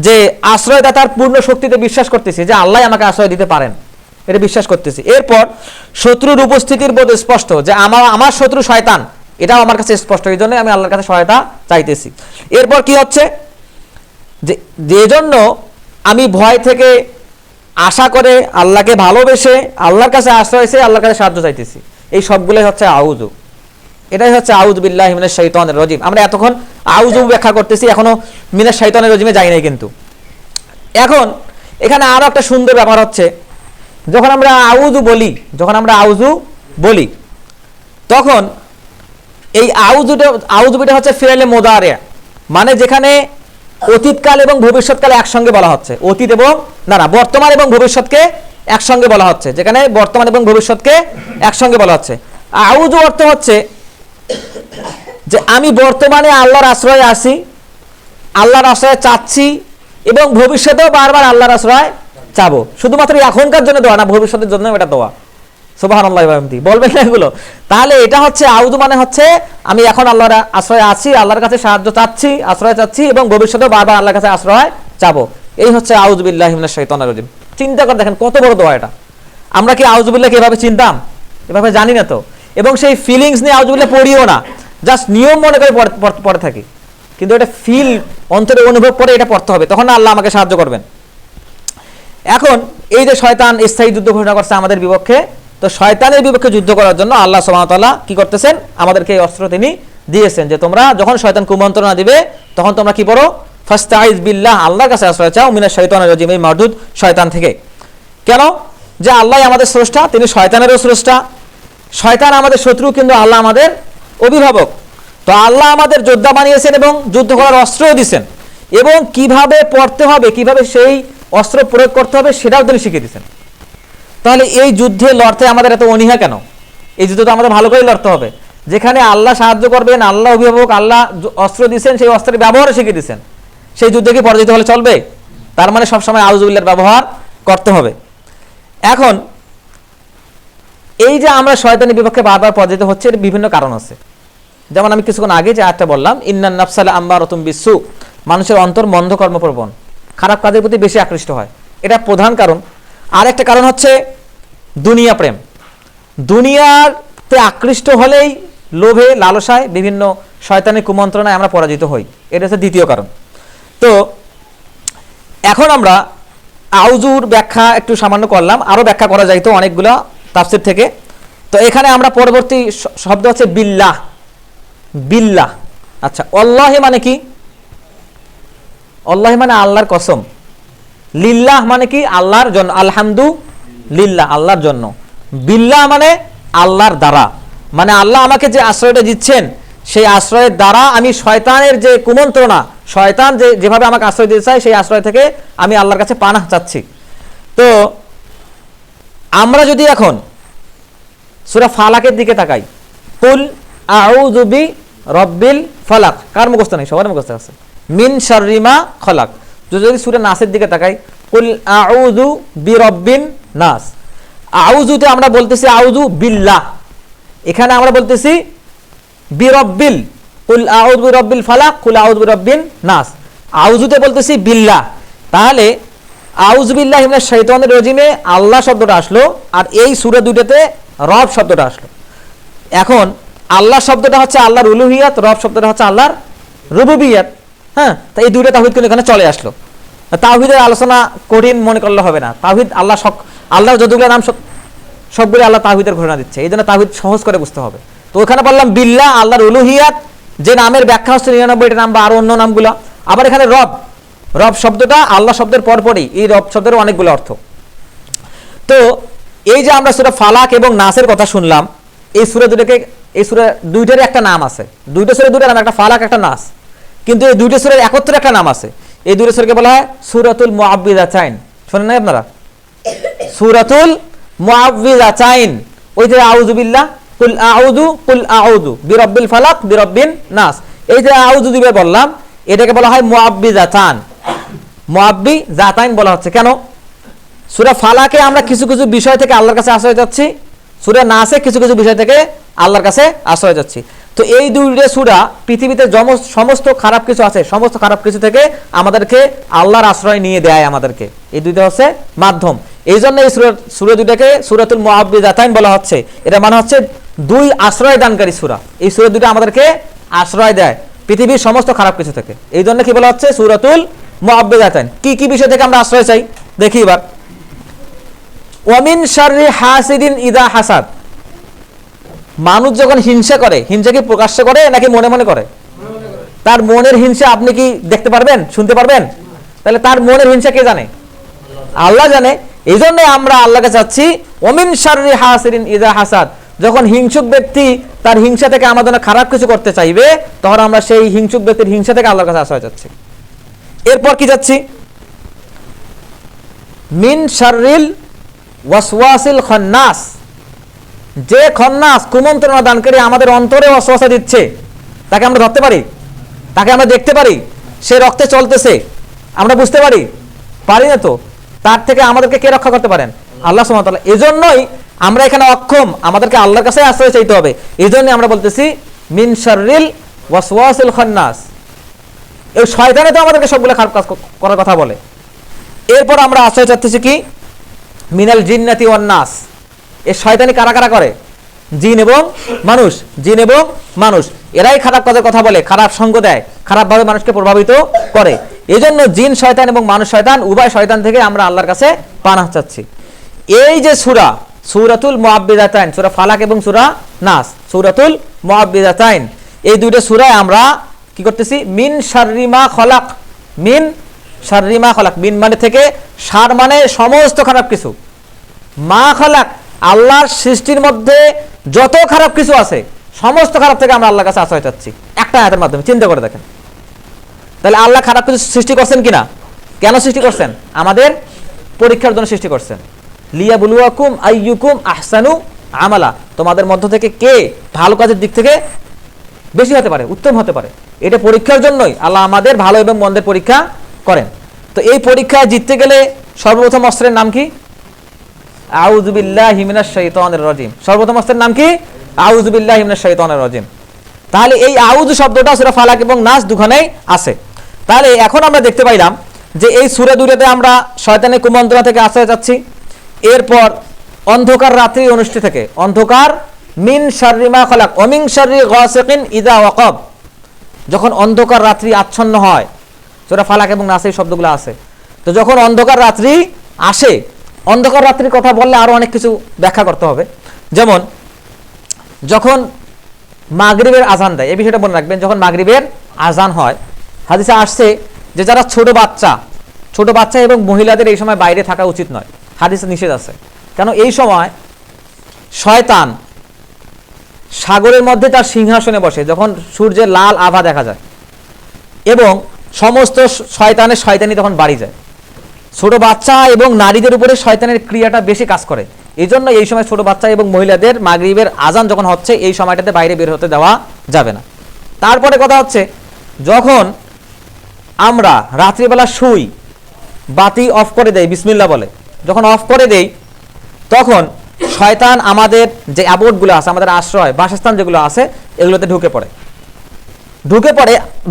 যে আশ্রয়দাতার পূর্ণ শক্তিতে বিশ্বাস করতেছি যে আল্লাহ আমাকে আশ্রয় দিতে পারেন, এটা বিশ্বাস করতেছি। এরপর শত্রুর উপস্থিতির বোধ স্পষ্ট, যে আমার শত্রু শয়তান, এটাও আমার কাছে স্পষ্ট, এই জন্য আমি আল্লাহর কাছে সহায়তা চাইতেছি। এরপর কি হচ্ছে, যে জন্য আমি ভয় থেকে আশা করে আল্লাহকে ভালোবেসে আল্লাহর কাছে আশ্রয় চেয়ে আল্লাহর কাছে সাহায্য চাইতেছি। এই সবগুলোই হচ্ছে আউযু। এটাই হচ্ছে আউযু বিল্লাহি মিনাশ শাইতানির রাজিম। আমরা এতক্ষণ আউযু ব্যাখ্যা করতেছি, এখনো মিনাশ শাইতানির রাজিমে যাই নাই। কিন্তু এখন এখানে আরো একটা সুন্দর ব্যাপার হচ্ছে, যখন আমরা আউযু বলি তখন এই আউযুটা হচ্ছে ফিরাইলে মুদারিয়া, মানে যেখানে অতীতকাল এবং ভবিষ্যৎকাল একসঙ্গে বলা হচ্ছে, অতীত এবং বর্তমান এবং ভবিষ্যৎকে একসঙ্গে বলা হচ্ছে, যেখানে বর্তমান এবং ভবিষ্যৎকে একসঙ্গে বলা হচ্ছে। আউযু অর্থ হচ্ছে যে আমি বর্তমানে আল্লাহর আশ্রয়ে আছি, আল্লাহর আশ্রয় চাচ্ছি, এবং ভবিষ্যতেও বারবার আল্লাহর আশ্রয় চাবো। শুধুমাত্র এখনকার জন্য দোয়া না, ভবিষ্যতের জন্য এটা দোয়া। সুবহানাল্লাহি ওয়া বিহামদিহি বলবেন না এগুলো? তাহলে এটা হচ্ছে আউযু, মানে হচ্ছে আমি এখন আল্লাহর আশ্রয় আছি, আল্লাহর কাছে সাহায্য চাচ্ছি, আশ্রয় চাচ্ছি, এবং ভবিষ্যতেও বারবার আল্লাহর কাছে আশ্রয় চাবো। এই হচ্ছে আউযু বিল্লাহি মিনাশ শাইতানির রাজিম। চিন্তা করে দেখেন কত বড় দোয়া এটা। আমরা কি আউযু বিল্লাহকে এভাবে চিনতাম? এভাবে জানি না তো। এবং সেই ফিলিংস নিয়ে আউযু বিল্লাহ পড়িও না, জাস্ট নিয়ম মনে করে পড়ে থাকি। কিন্তু এটা ফিল, অন্তরে অনুভব করে এটা পড়তে হবে, তখন আল্লাহ আমাকে সাহায্য করবেন। এখন এই যে শয়তান স্থায়ী যুদ্ধ ঘোষণা করছে আমাদের বিপক্ষে, তো শয়তানের বিপক্ষে যুদ্ধ করার জন্য আল্লাহ সুবহানাহু ওয়া তাআলা কি করতেছেন, আমাদেরকে এই অস্ত্র তিনি দিয়েছেন, যে তোমরা যখন শয়তান কুমন্ত্রণা দিবে তখন তোমরা কি পড়ো, ফাস্তাইজ বিল্লাহ, আল্লাহর কাছে আশ্রয় চাও, মিনাশ শাইতানির রাজিম, এই মারদুদ শয়তান থেকে। কেন? যে আল্লাহ আমাদের স্রষ্টা, তিনি শয়তানেরও স্রষ্টা। শয়তান আমাদের শত্রু, কিন্তু আল্লাহ আমাদের অভিভাবক। তো আল্লাহ আমাদের যোদ্ধা বানিয়েছেন এবং যুদ্ধ করার অস্ত্রও দিয়েছেন, এবং কিভাবে পড়তে হবে, কিভাবে সেই অস্ত্র প্রয়োগ করতে হবে সেটাও তিনি শিখিয়ে দিয়েছেন। তাহলে এই যুদ্ধে লড়তে আমাদের এত অনীহা কেন? এই যুদ্ধ তো আমাদের ভালো করে লড়তে হবে, যেখানে আল্লাহ সাহায্য করবেন, আল্লাহ অভিভাবক, আল্লাহ অস্ত্র দিয়েছেন, সেই অস্ত্রের ব্যবহারও শিখিয়ে দিয়েছেন। সেই যুদ্ধে কি পরাজিত হলে চলবে? তার মানে সবসময় আউযু বিল্লাহর ব্যবহার করতে হবে। এখন এই যে আমরা শয়তানের বিপক্ষে বারবার পরাজিত হচ্ছে, এর বিভিন্ন কারণ আছে। যেমন আমি কিছুক্ষণ আগে যে আয়াতটা বললাম, ইন্নান নাফসা লাআম্মারাতুম বিসসু, মানুষের অন্তর মন্দ কর্মপ্রবণ, খারাপ কাজের প্রতি বেশি আকৃষ্ট হয়, এটা প্রধান কারণ। আর একটা কারণ হচ্ছে দুনিয়া প্রেম। দুনিয়াতে আকৃষ্ট হলেই লোভে, লালসায়, বিভিন্ন শয়তানের কুমন্ত্রণায় আমরা পরাজিত হই, এটা হচ্ছে দ্বিতীয় কারণ। তো এখন আমরা আউযুর ব্যাখ্যা একটু সামান্য করলাম, আরও ব্যাখ্যা করা যাইতো অনেকগুলো তাফসীর থেকে। তো এখানে আমরা পরবর্তী শব্দ হচ্ছে বিল্লাহ। বিল্লাহ, আচ্ছা, আল্লাহ মানে কি? আল্লাহ মানে আল্লাহর কসম। লিল্লাহ মানে কি? আল্লাহর জন্য। আলহামদুলিল্লাহ, আল্লাহর জন্য। বিল্লাহ মানে আল্লাহর দ্বারা, মানে আল্লাহ আমাকে যে আশ্রয়টা দিচ্ছেন, সেই আশ্রয়ের দ্বারা আমি শয়তানের যে কুমন্ত্রণা, শয়তান যেভাবে আমাকে আশ্রয় দিতে চায়, সেই আশ্রয় থেকে আমি আল্লাহর কাছে পানাহ চাচ্ছি। তো আমরা যদি এখন সূরা ফালাকের দিকে তাকাই, কুল আউযু বি রব্বিল ফালাক, কার মুখস্থ নেই? সবার মুখস্থ আছে। মিন শাররি মা খলাক। যদি সূরা নাসের দিকে তাকাই, কুল আউযু বি রব্বিন নাস, আউযুতে আমরা বলতেছি আউযু বিল্লাহ, এখানে আমরা বলতেছি বি রব্বিল, কুল আউযু বি রব্বিল ফালাক, কুল আউযু বি রব্বিন নাস, আউযুতে বলতেছি বিল্লাহ। তাহলে আউযু বিল্লাহি মিনাশ শাইতানির রাজিমে আল্লাহ শব্দটা আসলো, আর এই সূরা দুইটাতে রব শব্দটা আসলো। এখন আল্লাহ শব্দটা হচ্ছে আল্লাহর উলুহিয়াত, রব শব্দটা হচ্ছে আল্লাহর রুবুবিয়াত। হ্যাঁ, তো এই দুইটা তাওহীদ কিন্তু এখানে চলে আসলো। তাওহীদের আলোচনা কঠিন মনে করলে হবে না। তাওহীদ আল্লাহর যতগুলো নাম সবগুলো আল্লাহ তাওহীদের ঘোষণা দিচ্ছে, এই জন্য তাওহীদ সহজ করে বুঝতে হবে। তো ওখানে বললাম বিল্লাহ, আল্লাহর উলুহিয়াত, যে নামের ব্যাখ্যা হচ্ছে 99টা নাম বা আরো অন্য নামগুলো। আবার এখানে রব, রব শব্দটা আল্লাহ শব্দের পরপরই, এই রব শব্দের অনেকগুলো অর্থ। তো এই যে আমরা সূরা ফালাক এবং নাসের কথা শুনলাম, এই সূরা দুইটারই একটা নাম আছে। দুইটা সূরা দুইটা নাম, একটা ফালাক একটা নাস, কিন্তু এই দুইটা সূরার একত্রে একটা নাম আছে। এই দুইটা সূরাকে বলা হয় সূরাতুল মুআব্বিদাতাইন। শুনেন না আপনারা? সূরাতুল মুআব্বিদাতাইন, ওই যে আউযু বিল্লাহ, কুল আউযু বিরব্বিল ফালাক বিরব্বিন নাস, এই যে আউযু দিবে বললাম, এটাকে বলা হয় মুআব্বিদাতান। মুআব্বিদাতাইন বলা হচ্ছে কেন? সূরা ফালাকে আমরা কিছু কিছু বিষয় থেকে আল্লাহর কাছে আশ্রয় যাচ্ছি, সূরা নাসে কিছু কিছু বিষয় থেকে আল্লাহর কাছে আশ্রয় যাচ্ছি। তো এই দুইটা সূরা পৃথিবীতে সমস্ত খারাপ কিছু আছে, সমস্ত খারাপ কিছু থেকে আমাদেরকে আল্লাহর আশ্রয় নিয়ে দেয় আমাদেরকে। এই দুইটা হচ্ছে মাধ্যম। এই জন্য এই সূরা দুইটাকে সূরাতুল মুআব্বিদাতাইন বলা হচ্ছে। এটা মানে হচ্ছে দুই আশ্রয় দানকারী সূরা। এই সূরা দুইটা আমাদেরকে আশ্রয় দেয় পৃথিবীর সমস্ত খারাপ কিছু থেকে। এই জন্য কি বলা হচ্ছে সূরাতুল মুআব্বিদাতাইন। কি কি বিষয় থেকে আমরা আশ্রয় চাই দেখি এবার। ওয়ামিন শাররি হাসিদিন ইদা হাসাদ, মানুষ যখন হিংসা করে, হিংসা কি প্রকাশ্যে করে নাকি মনে মনে করে? তার মনের হিংসা আপনি কি দেখতে পারবেন, শুনতে পারবেন? তাহলে তার মনের হিংসা কে জানে? আল্লাহ জানে। এই জন্য আমরা আল্লাহকে চাচ্ছি ওমিন শাররি হাসিদিন ইদা হাসাদ, যখন হিংসুক ব্যক্তি তার হিংসা থেকে আমাদের খারাপ কিছু করতে চাইবে, তখন আমরা সেই হিংসুক ব্যক্তির হিংসা থেকে আল্লাহর কাছে আশ্রয় চাচ্ছি। এরপর কি চাচ্ছি? মিন শাররিল ওয়াসওয়াসিল খান্নাস, যে খন্নাস কুমন্ত্রণা দানকারী আমাদের অন্তরে ওয়াসওয়াসা দিচ্ছে, তাকে আমরা ধরতে পারি, তাকে আমরা দেখতে পারি, সে রক্তে চলতেছে, আমরা বুঝতে পারি? পারি না তো। তার থেকে আমাদেরকে কে রক্ষা করতে পারেন? আল্লাহ সুবহানাহু ওয়া তাআলা। এজন্যই আমরা এখানে অক্ষম, আমাদেরকে আল্লাহর কাছে আশ্রয় চাইতে হবে। এজন্যই আমরা বলতেছি মিন শাররিল ওয়াসওয়াসিল খান্নাস। এই শয়তানে তো আমাদেরকে সবগুলো খারাপ কাজ করার কথা বলে। এরপর আমরা আশ্রয় চাচ্ছি কি? মিনাল জিন্নাতি ওয়ান নাস। এই শয়তানি কারা কারা করে? জিন এবং মানুষ। জিন এবং মানুষ এরাই খারাপ কাজের কথা বলে, খারাপ সঙ্গ দেয়, খারাপভাবে মানুষকে প্রভাবিত করে। এই জন্য জিন শয়তান এবং মানুষ শয়তান, উভয় শয়তান থেকে আমরা আল্লাহর কাছে পানাহ চাচ্ছি। এই যে সূরা, সূরাতুল মুআব্বিদাতাইন, সূরা ফালাক এবং সূরা নাস, সূরাতুল মুআব্বিদাতাইন, এই দুইটা সূরায় আমরা কি করতেছি? মিন শাররি মা খলাক। মিন শাররি মা খলাক, মিন মানে থেকে, শার মানে সমস্ত খারাপ কিছু, মা খলাক আল্লাহর সৃষ্টির মধ্যে যত খারাপ কিছু আছে সমস্ত খারাপ থেকে আমরা আল্লাহর কাছে আশ্রয় চাচ্ছি। একটা আয়াতের মাধ্যমে চিন্তা করে দেখেন। তাহলে আল্লাহ খারাপ কিছু সৃষ্টি করছেন কিনা? কেন সৃষ্টি করছেন? আমাদের পরীক্ষার জন্য সৃষ্টি করছেন। লিয়াবলুয়াকুম আইয়ুকুম আহসানু আমালা, তোমাদের মধ্য থেকে কে ভালো কাজের দিক থেকে বেশি হতে পারে, উত্তম হতে পারে। এটা পরীক্ষার জন্যই আল্লাহ আমাদের ভালো এবং মন্দের পরীক্ষা করেন। তো এই পরীক্ষায় জিততে গেলে সর্বপ্রথম অস্ত্রের নাম কি? আউযু বিল্লাহি মিনাশ শাইতানির রাজিম। সর্বপ্রথম অস্ত্রের নাম কি? আউযু বিল্লাহি মিনাশ শাইতানির রাজিম। তাহলে এই আউযু শব্দটা সূরা ফালাক এবং নাস দুখানেই আছে। তাহলে এখন আমরা দেখতে পাইলাম যে এই সূরা দুইটাতে আমরা শয়তানের কুমন্ত্রণা থেকে আশ্রয় চাচ্ছি। এরপর অন্ধকার রাত্রি অনুষ্ঠিত থেকে, অন্ধকার মিন শাররি মা খলাক ওয়া মিন শাররি গাসিকিন ইযা ওয়াকাব, যখন অন্ধকার রাত্রি আচ্ছন্ন হয়, সূরা ফালাক এবং নাসে এই শব্দগুলো আছে। তো যখন অন্ধকার রাত্রি আসে, অন্ধকার রাত্রির কথা বললে আরো অনেক কিছু ব্যাখ্যা করতে হবে। যেমন যখন মাগরিবের আজান দেয়, এই বিষয়টা মনে রাখবেন, যখন মাগরিবের আজান হয়, হাদিসে আসছে যে যারা ছোট বাচ্চা এবং মহিলাদের এই সময় বাইরে থাকা উচিত নয়, হাদিসে নিষেধ আছে। কেন? এই সময় শয়তান সাগরের মধ্যে তার সিংহাসনে বসে, যখন সূর্যের লাল আভা দেখা যায় এবং সমস্ত শয়তানি তখন বাড়ি যায়। ছোট বাচ্চা এবং নারীদের উপরে শয়তানের ক্রিয়াটা বেশি কাজ করে। এই জন্য এই সময় ছোট বাচ্চা এবং মহিলাদের মাগরিবের আজান যখন হচ্ছে, এই সময়টাতে বাইরে বের হতে দেওয়া যাবে না। তারপরে কথা হচ্ছে, যখন আমরা রাত্রিবেলা শুই, বাতি অফ করে দেই, বিসমিল্লাহ বলে যখন অফ করে দেই, তখন শয়তান আমাদের যে অ্যাবোর্ডগুলো আছে, আমাদের আশ্রয় বাসস্থান যেগুলো আছে, এগুলোতে ঢুকে পড়ে।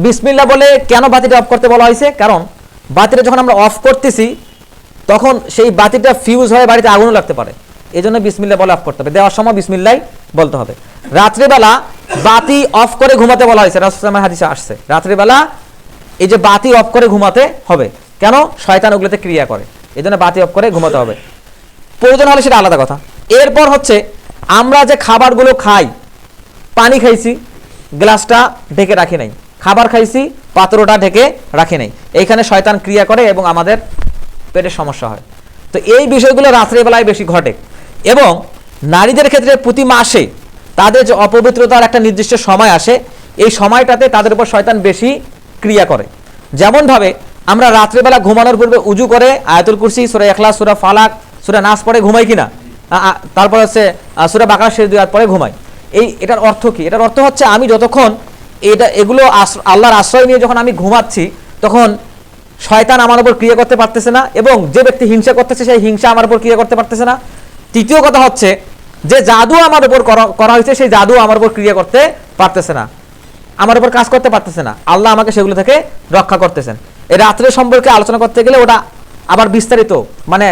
বিসমিল্লাহ বলে কেন বাতিটা অফ করতে বলা হয়েছে? কারণ বাতিটা যখন আমরা অফ করতেছি, তখন সেই বাতিটা ফিউজ হয়ে বাড়িতে আগুনও লাগতে পারে। এই জন্য বিসমিল্লাহ বলে অফ করতে হবে। দেওয়ার সময় বিসমিল্লাহ বলতে হবে। রাত্রিবেলা বাতি অফ করে ঘুমাতে বলা হয়েছে, রাসূলুল্লাহর হাদিসে আসছে রাত্রিবেলা এই যে বাতি অফ করে ঘুমাতে হবে। কেন? শয়তান ওগুলোতে ক্রিয়া করে, এই জন্য বাতি অফ করে ঘুমাতে হবে। প্রয়োজন হলে সেটা আলাদা কথা। এরপর হচ্ছে, আমরা যে খাবারগুলো খাই, পানি খাইছি, গ্লাসটা ঢেকে রাখি নাই, খাবার খাইছি, পাত্রটা ঢেকে রাখি নাই, এইখানে শয়তান ক্রিয়া করে এবং আমাদের পেটের সমস্যা হয়। তো এই বিষয়গুলো রাত্রিবেলায় বেশি ঘটে। এবং নারীদের ক্ষেত্রে প্রতি মাসে তাদের যে অপবিত্রতার একটা নির্দিষ্ট সময় আসে, এই সময়টাতে তাদের উপর শয়তান বেশি ক্রিয়া করে। যেমনভাবে আমরা রাত্রিবেলা ঘুমানোর পূর্বে উজু করে আয়াতুল কুরসি, সূরা ইখলাস, সূরা ফালাক, সূরা নাস পড়ে ঘুমাই কিনা, তারপর হচ্ছে সূরা বাকারা শেষ 2 আয়াত পড়ে ঘুমাই। এটার অর্থ কি? এটার অর্থ হচ্ছে আমি যতক্ষণ এগুলো আল্লাহর আশ্রয় নিয়ে যখন আমি ঘুমাচ্ছি, তখন শয়তান আমার উপর ক্রিয়া করতে পারতেছে না, এবং যে ব্যক্তি হিংসা করতেছে সেই হিংসা আমার উপর ক্রিয়া করতে পারতেছে না। তৃতীয় কথা হচ্ছে, যে জাদু আমার উপর করা হয়েছে, সেই জাদু আমার উপর ক্রিয়া করতে পারতেছে না, আমার উপর কাজ করতে পারতেছে না, আল্লাহ আমাকে সেগুলো থেকে রক্ষা করতেছেন। এই রাত্রের সম্পর্কে আলোচনা করতে গেলে ওটা আবার বিস্তারিত, মানে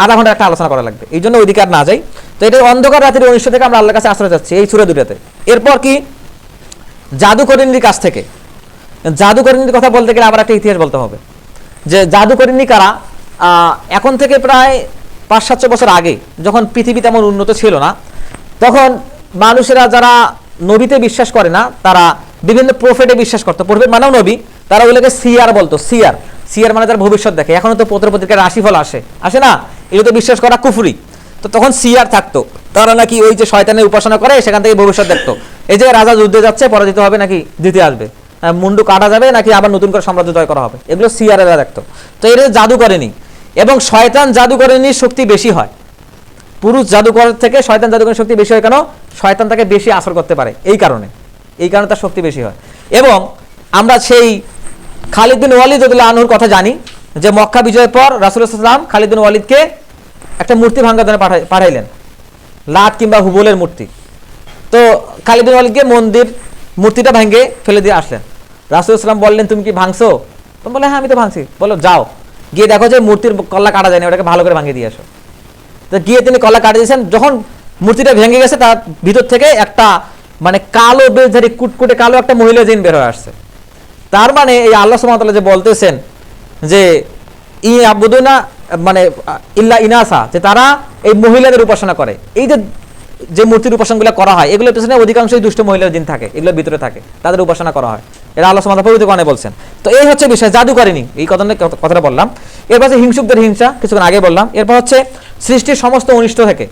আধা ঘন্টা একটা আলোচনা করা লাগবে, এই জন্য ওইদিকে আর না যাই। তো এটা অন্ধকার রাত্রির অনিষ্ট থেকে আমরা আল্লাহর কাছে আশ্রয় চাচ্ছি এই সূরা দুটাতে। এরপর কি জাদুকরিনীর কাছ থেকে। জাদুকরিনীর কথা বলতে গেলে আবার একটা ইতিহাস বলতে হবে, যে জাদুকরিনী কারা। এখন থেকে প্রায় 500-700 বছর আগে, যখন পৃথিবী তেমন উন্নত ছিল না, তখন মানুষেরা যারা নবীতে বিশ্বাস করে না, তারা বিভিন্ন প্রফেটে বিশ্বাস করতো। প্রফেট মানেও নবী, তারা ওগুলোকে সিয়ার বলতো। সিয়ার সিয়ার মানে তার ভবিষ্যৎ দেখে। এখনো তো পত্র পত্রিকার রাশিফল আসে না, এগুলো তো বিশ্বাস করা কুফরি। তো তখন সিয়ার থাকতো, তারা নাকি ওই যে শয়তানের উপাসনা করে, সেখান থেকে ভবিষ্যৎ দেখতো। এই যে রাজা যুদ্ধে যাচ্ছে, পরাজিত হবে নাকি জিতে আসবে, মুন্ডু কাটা যাবে নাকি আবার নতুন করে সাম্রাজ্য জয় করা হবে, এগুলো সিয়ারেরা দেখতো। তো এটা জাদু করেনি, এবং শয়তান জাদুকরিনীর শক্তি বেশি হয়। পুরুষ জাদুকর থেকে শয়তান জাদুকরের শক্তি বেশি হয় কেন? শয়তান তাকে বেশি আসর করতে পারে, এই কারণে তার শক্তি বেশি হয়। এবং আমরা সেই খালিদ বিন ওয়ালিদ রাদিয়াল্লাহু আনহুর কথা জানি, যে মক্কা বিজয়ের পর রাসূলুল্লাহ সাল্লাল্লাহু আলাইহি ওয়াসাল্লাম খালিদ বিন ওয়ালিদকে একটা মূর্তি ভাঙার জন্য পাঠাইলেন, লাত কিংবা হুবলের মূর্তি। তো খালিদ বিন ওয়ালিদকে মূর্তিটা ভেঙে ফেলে দিয়ে আসলেন। রাসূলুল্লাহ সাল্লাল্লাহু আলাইহি ওয়াসাল্লাম বললেন, তুমি কি ভাঙছো? তো বলে, হ্যাঁ আমি তো ভাঙছি। বলো যাও, গিয়ে দেখো যে মূর্তির কল্লা কাটা যায়নি, ওটাকে ভালো করে ভাঙিয়ে দিয়ে আসো। তো গিয়ে তিনি কল্লা কাটে দিয়েছেন। যখন মূর্তিটা ভেঙে গেছে, তার ভিতর থেকে একটা মানে কালো বেধারী কুটকুটে কালো একটা মহিলা জিন বের হয়ে আসছে। তার মানে এই আল্লাহ সুবহানাহু ওয়া তাআলা যে বলতেছেন যে আবুদুনা মানে ইল্লা ইনাসা, যে তারা এই মহিলাদের উপাসনা করে। এই যে মূর্তির উপাসনাগুলো করা হয়, এগুলোর পেছনে অধিকাংশই দুষ্ট মহিলার জিন থাকে, এগুলোর ভিতরে থাকে, তাদের উপাসনা করা হয়। এরা আল্লাহ সুবহানাহু ওয়া তাআলা পবিত্র কোরআনে বলছেন। তো এই হচ্ছে বিষয়, জাদু করেনি, এই কথাটা বললাম। এরপর হচ্ছে হিংসুকদের হিংসা, কিছুক্ষণ আগে বললাম। এরপর হচ্ছে সৃষ্টির সমস্ত অনিষ্ট থেকে।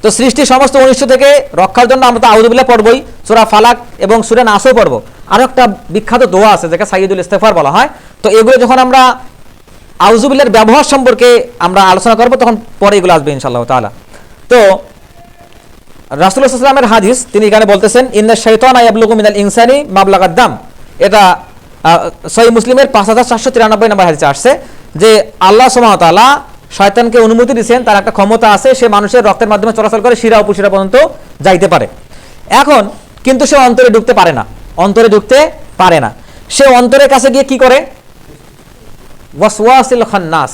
তো সৃষ্টির সমস্ত অনিষ্ট থেকে রক্ষার জন্য আমরা তো আউযু বিল্লাহ পড়বই, সূরা ফালাক এবং সূরা নাসও পড়বো। আরো একটা বিখ্যাত দোয়া আছে যেটা সাইয়্যিদুল ইস্তিগফার বলা হয়। তো এগুলো যখন আমরা আউযু বিল্লাহর ব্যবহার সম্পর্কে আমরা আলোচনা করব, তখন পরে এগুলো আসবে ইনশাআল্লাহ তাআলা। তো রাসূলুল্লাহ সাল্লাল্লাহু আলাইহি ওয়াসাল্লামের হাদিস, তিনি এখানে বলতেছেন, ইন্নাশ শাইতানা ইয়াবলুগু মিনাল ইনসানি মাবলাগাদ দাম। এটা সহিহ মুসলিমের 5493 নম্বর হাদিসে আসছে যে আল্লাহ সুবহানাহু ওয়া তাআলা শয়তানকে অনুমতি দিয়েছেন, তার একটা ক্ষমতা আছে, সে মানুষের রক্তের মাধ্যমে চলাচল করে শিরা উপশিরা পর্যন্ত যাইতে পারে। এখন কিন্তু সে অন্তরে ঢুকতে পারে না। সে অন্তরের কাছে গিয়ে কি করে? ওয়াসওয়াসিল খান্নাস।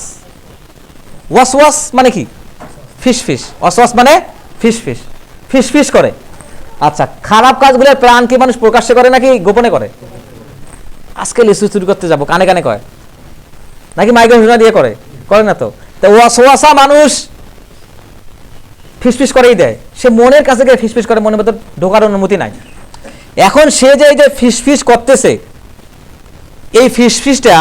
ওয়াসওয়াস মানে কি? ফিসফিস। ওয়াসওয়াস মানে ফিসফিস, ফিসফিস করে। আচ্ছা, খারাপ কাজগুলোর প্ল্যান কি মানুষ প্রকাশ্যে করে নাকি গোপনে করে? আজকে লিচু চুরি করতে যাবো, কানে কানে কয়, নাকি মাইকে ঘোষণা দিয়ে করে না? তো ওয়াসওয়াসা মানুষ ফিসফিস করেই দেয়, সে মনের কাছে গিয়ে ফিসফিস করে, মনের ভেতর ঢোকার অনুমতি নাই। এখন সে যে ফিসফিস করতেছে, এই ফিসফিসটা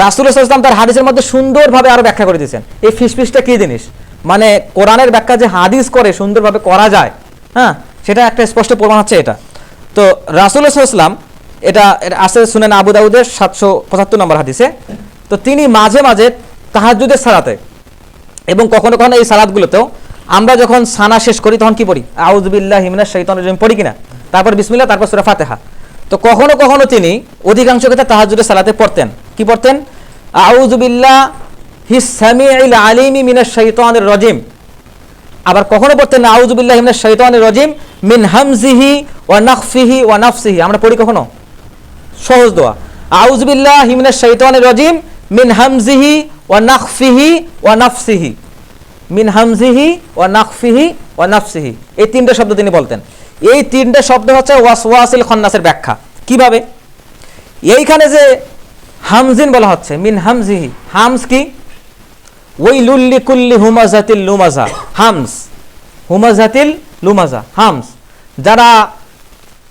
রাসূলুল্লাহ সাল্লাল্লাহু আলাইহি ওয়াসাল্লাম তার হাদিসের মধ্যে সুন্দরভাবে আরো ব্যাখ্যা করে দিয়েছেন। এই ফিসফিসটা কি জিনিস, মানে কোরআনের ব্যাখ্যা যে হাদিস করে সুন্দরভাবে করা যায়, হ্যাঁ, সেটা একটা স্পষ্ট প্রমাণ হচ্ছে এটা। তো রাসূলুল্লাহ সাল্লাল্লাহু আলাইহি ওয়াসাল্লাম, এটা আছে সুনান আবু দাউদের 775 নম্বর হাদিসে। তো তিনি মাঝে মাঝে তাহাজ্জুদের সালাতে এবং কখনো কখনো এই সালাতগুলোতেও আমরা যখন সানা শেষ করি তখন কি পড়ি? আউযু বিল্লাহি মিনাশ শাইতানির রাজিম পড়ি কিনা? তারপর বিসমিল্লাহ, তারপর সূরা ফাতিহা। তো কখনো কখনো তিনি অধিকাংশ ক্ষেত্রে তাহাজ্জুদের সালাতে পড়তেন, কি পড়তেন? আউযু বিল্লাহিস সামিউল আলিমি মিনাশ শাইতানির রাজিম। আবার কখনো পড়তেন আউযু বিল্লাহি মিনাশ শাইতানির রাজিম মিন হামজিহি ওয়া নাফসিহি ওয়া নাফসিহি। আমরা পড়ি কখনো সহজ দোয়া, আউযু বিল্লাহি মিনাশ শাইতানির রাজিম মিন হামজিহি ওয়া নাখফিহি ওয়া নাফসিহি, মিন হামজিহি ওয়া নাখফিহি ওয়া নাফসিহি। এই তিনটা শব্দ তিনি বলতেন। এই তিনটা শব্দ হচ্ছে ওয়াসওয়াসিল খান্নাসের ব্যাখ্যা। কিভাবে? এইখানে যে হামজিন বলা হচ্ছে, মিন হামজিহি, হামস কি? ওয়াইলুল লিকুল্লি হুমাযাতিল লুমাযা। হামস, হুমাযাতিল লুমাযা, হামস, যারা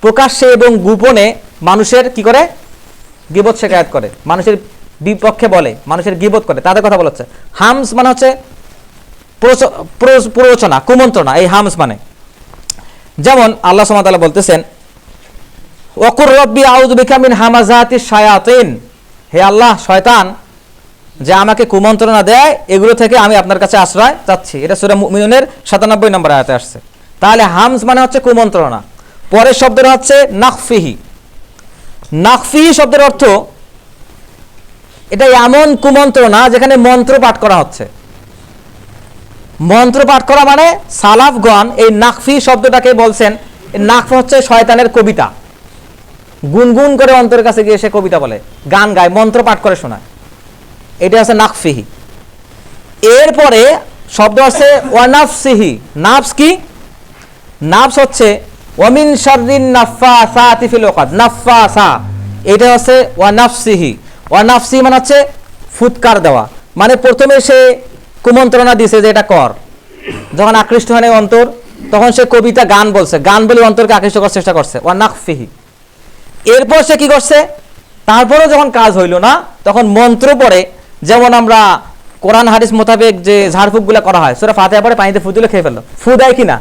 প্রকাশ্যে এবং গোপনে মানুষের কি করে? গীবত শিকায়াত করে, মানুষের বিপক্ষে বলে, মানুষের গীবত করে, তাদের কথা বলা হচ্ছে। হামস মানে হচ্ছে প্ররোচনা, কুমন্ত্রণা, এই হামস মানে। যেমন আল্লাহ সুবহানাহু ওয়া তাআলা বলতেছেন, ওয়াকুর রব্বি আউযু বিকা মিন হামাযাতিশ শায়াতিন। হে আল্লাহ, শয়তান যে আমাকে কুমন্ত্রণা দেয়, এগুলো থেকে আমি আপনার কাছে আশ্রয় চাচ্ছি। এটা সূরা মুমিনুনের 97 নম্বর আয়াতে আসছে। তাহলে হামস মানে হচ্ছে কুমন্ত্রণা। পরের শব্দটা হচ্ছে নাখফিহি। নাখফিহি শব্দের অর্থ, এটা এমন কুমন্ত্রণা যেখানে মন্ত্র পাঠ করা হচ্ছে। মন্ত্র পাঠ করা মানে সালাফগণ এই নাখফি শব্দটাকে বলছেন নাকফ হচ্ছে শয়তানের কবিতা, গুনগুন করে অন্তরের কাছে গিয়ে সে কবিতা বলে, গান গায়, মন্ত্র পাঠ করে শোনায়, এটা হচ্ছে নাকফিহি। এরপরে শব্দ আছে ওয়ানাফসিহি। নাফস কি? নাফস হচ্ছে ওয়ামিন শাররিন নাফাসাতি ফিল উকাদ, নাফাসা, এটা হচ্ছে ওয়ানাফসিহি। ওয়ানাফসি মানে হচ্ছে ফুৎকার দেওয়া, মানে প্রথমে সে কুমন্ত্রণা দিছে যে এটা কর, যখন আকৃষ্ট হয় অন্তর তখন সে কবিতা গান বলছে, গান বলে অন্তরকে আকৃষ্ট করার চেষ্টা করছে, ওয়ানাফসিহি। এরপর সে কি করছে, তারপরেও যখন কাজ হইল না তখন মন্ত্র পড়ে, যেমন আমরা কোরআন হাদিস মোতাবেক যে ঝাড়ফুঁকগুলো করা হয়, সূরা ফাতিহা পড়ে পানিতে ফু দিলে খেয়ে ফেললো, ফু দেয় কি না?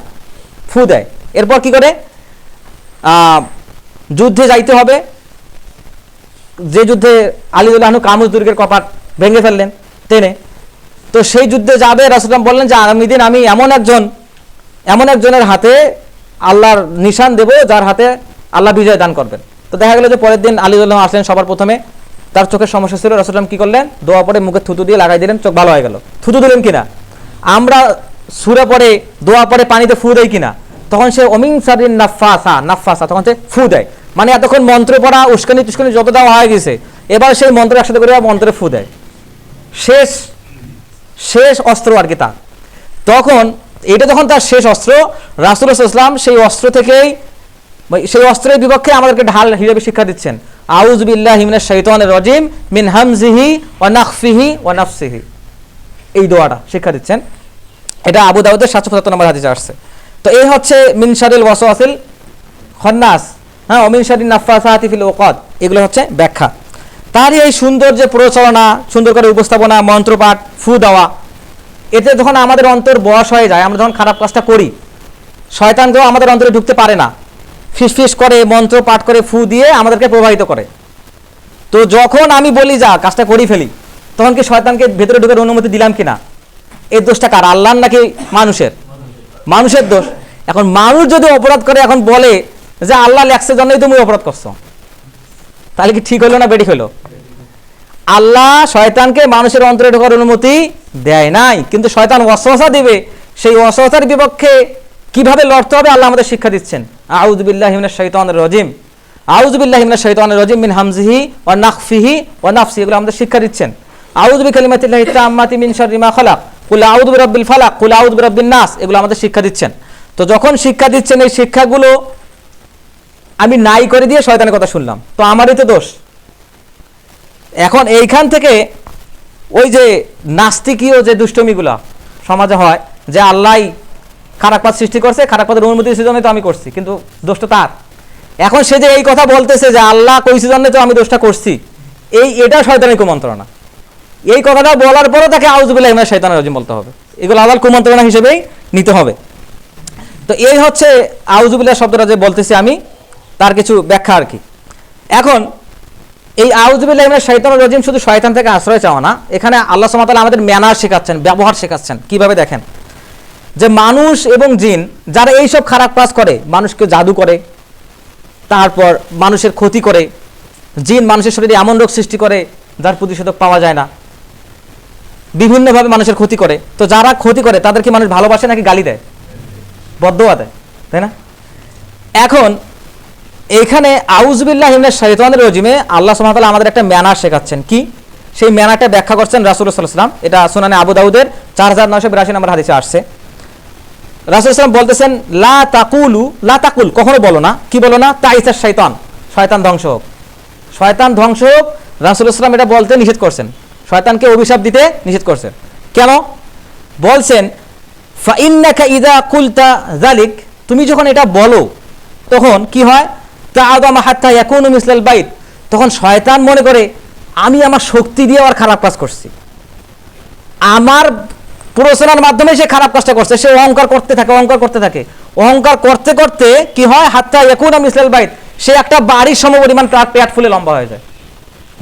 ফু দেয়। এরপর কি করে, যুদ্ধে যাইতে হবে, যে যুদ্ধে আলীউল্লাহ আনহু কামুজ দুর্গের কপাট ভেঙে ফেললেন টেনে, তো সেই যুদ্ধে যাবে, রাসূলুল্লাহ বললেন যে আগামী দিন আমি এমন একজনের হাতে আল্লাহর নিশান দেব যার হাতে আল্লাহ বিজয় দান করবেন। তো দেখা গেল যে পরের দিন আলীউল্লাহ আসলেন, সবার প্রথমে তার চোখের সমস্যা ছিল, রাসূলুল্লাহ কি করলেন, দোয়া পড়ে মুখে থুতু দিয়ে লাগাই দিলেন, চোখ ভালো হয়ে গেল। থুতু দিলেন কিনা? আমরা সূরা পড়ে দোয়া পড়ে পানিতে ফু দেই কিনা? তখন সে ওমিন শাররিন নাফাসা, তখন সে ফু দেয়, মানে এতক্ষণ মন্ত্র পড়া উস্কানি টুস্কানি যত দেওয়া হয়ে গেছে, এবার সেই মন্ত্র একসাথে করে মন্ত্রে ফু দেয়, শেষ অস্ত্র আর কি তার। তখন এটা যখন তার শেষ অস্ত্র, রাসূলুল্লাহ সাল্লাল্লাহু আলাইহি ওয়াসাল্লাম সেই অস্ত্র থেকেই, সেই অস্ত্রের বিপক্ষে আমাদেরকে ঢাল হিসেবে শিক্ষা দিচ্ছেন, আউযু বিল্লাহি মিনাশ শাইতানির রাজিম মিন হামজিহি ওয়া নাখফিহি ওয়া নাফসিহি, এই দোয়াটা শিক্ষা দিচ্ছেন। এটা আবু দাউদের 775 নম্বর হাদিসে আসছে। তো এই হচ্ছে মিন শারিল ওয়াসওয়াসিল খান্নাস, হ্যাঁ, ওমিন শারিন নাফাসাতি ফিল উকাদ, এগুলো হচ্ছে ব্যাখ্যা। তারই এই সুন্দর যে প্রচারণা, সুন্দর করে উপস্থাপনা, মন্ত্রপাঠ, ফু দেওয়া, এতে যখন আমাদের অন্তর বশ হয়ে যায়, আমরা যখন খারাপ কাজটা করি, শয়তানকেও আমাদের অন্তরে ঢুকতে পারে না, ফিসফিস করে মন্ত্র পাঠ করে ফু দিয়ে আমাদেরকে প্রভাবিত করে। তো যখন আমি বলি যা কাজটা করি ফেলি, তখন কি শয়তানকে ভেতরে ঢুকার অনুমতি দিলাম কিনা? এই দোষটা কার, আল্লাহর নাকি মানুষের? মানুষের দোষ। এখন মানুষ যদি অপরাধ করে এখন বলে যে আল্লাহ লেখছে জন্যই তুমি অপরাধ করছো, তাহলে কি ঠিক হলো না বেঠিক হলো? আল্লাহ শয়তানকে মানুষের অন্তরে ঢোকার অনুমতি দেয় নাই, কিন্তু শয়তান ওয়াসওয়াসা দিবে, সেই ওয়াসওয়াসার বিপক্ষে কিভাবে লড়তে হবে আল্লাহ আমাদের শিক্ষা দিচ্ছেন। আউযু বিল্লাহি মিনাশ শাইতানির রাজিম, আউযু বিল্লাহি মিনাশ শাইতানির রাজিম মিন হামজিহি ওয়া নাখফিহি ওয়া নাফসিহি, এগুলো আমাদের শিক্ষা দিচ্ছেন। আউযু বিকালিমাতিল্লাহি তাম্মাতি মিন শাররি মা খালাক, কুল আউযু বিরাব্বিল ফালাক, কুল আউযু বিরাব্বিন নাস, এগুলো আমাদের শিক্ষা দিচ্ছেন। তো যখন শিক্ষা দিচ্ছেন, এই শিক্ষাগুলো আমি নাই করে দিয়ে শয়তানের কথা শুনলাম, তো আমারই তো দোষ। এখন এইখান থেকে ওই যে নাস্তিকীয় যে দুষ্টমিগুলো সমাজে হয়, যে আল্লাহ খারাপ পথ সৃষ্টি করছে, খারাপ পথের অনুমতি দিয়েছে জন্য তো আমি করছি, কিন্তু দোষটা তার। এখন সে যে এই কথা বলতেছে যে আল্লাহ কইছে জন্য তো আমি দোষটা করছি, এটা শয়তানের কুমন্ত্রণা। এই কথাটা বলার পরও তাকে আউযু বিল্লাহি মিনাশ শাইতানির রাজিম বলতে হবে, এগুলো আল্লাহর কুমন্ত্রণা হিসেবেই নিতে হবে। তো এই হচ্ছে আউযু বিল্লাহ শব্দটা যে বলতেছি আমি, তার কিছু ব্যাখ্যা আর কি। এখন এই আউযু বিল্লাহি মিনাশ শাইতানির রাজিম শুধু শয়তান থেকে আশ্রয় চাওয়া না, এখানে আল্লাহ সুবহানাহু ওয়া তাআলা আমাদের ম্যানার শেখাচ্ছেন, ব্যবহার শেখাচ্ছেন। কিভাবে দেখেন, যে মানুষ এবং জিন যারা এইসব খারাপ কাজ করে, মানুষকে জাদু করে, তারপর মানুষের ক্ষতি করে, জিন মানুষের শরীরে এমন রোগ সৃষ্টি করে যার প্রতিষেধক পাওয়া যায় না, বিভিন্নভাবে মানুষের ক্ষতি করে। তো যারা ক্ষতি করে তাদের কি মানুষ ভালোবাসে নাকি গালি দেয়, বদদোয়া দেয়, তাই না? এখন এইখানে আউযু বিল্লাহি মিনাশ শাইতানির রাজিমে আল্লাহ সুবহানাহু ওয়া তাআলা আমাদের একটা ম্যানার শেখাচ্ছেন। কি সেই ম্যানারটা ব্যাখ্যা করছেন রাসূলুল্লাহ সাল্লাল্লাহু আলাইহি ওয়াসাল্লাম। এটা সুনানে আবু দাউদের 4982 নম্বর হাদিসে আসছে। রাসূলুল্লাহ সাল্লাল্লাহু আলাইহি ওয়াসাল্লাম বলতেছেন, লা তাকুল, কখনো বলো না, কি বলো না, তাইসাশ শয়তান, শয়তান ধ্বংস হোক, শয়তান ধ্বংস হোক। রাসূলুল্লাহ সাল্লাল্লাহু আলাইহি ওয়াসাল্লাম এটা বলতে নিষেধ করছেন, শয়তানকে অভিশাপ দিতে নিষেধ করছেন। কেন বলছেন? ফা ইন্নাকা ইযা কুলতা যালিক, তুমি যখন এটা বলো তখন কি হয়, তাআদামা হাত্তা ইয়াকুনু মিসলাল বাইত, তখন শয়তান মনে করে আমি আমার শক্তি দিয়ে আর খারাপ কাজ করছি, আমার প্ররোচনার মাধ্যমে সে খারাপ কাজটা করছে। সে অহংকার করতে থাকে, অহংকার করতে করতে কি হয়, হাত্তা ইয়াকুনু মিসলাল বাইত, সে একটা বাড়ির সমপরিমাণ তার পেট ফুলে লম্বা হয়ে যায়।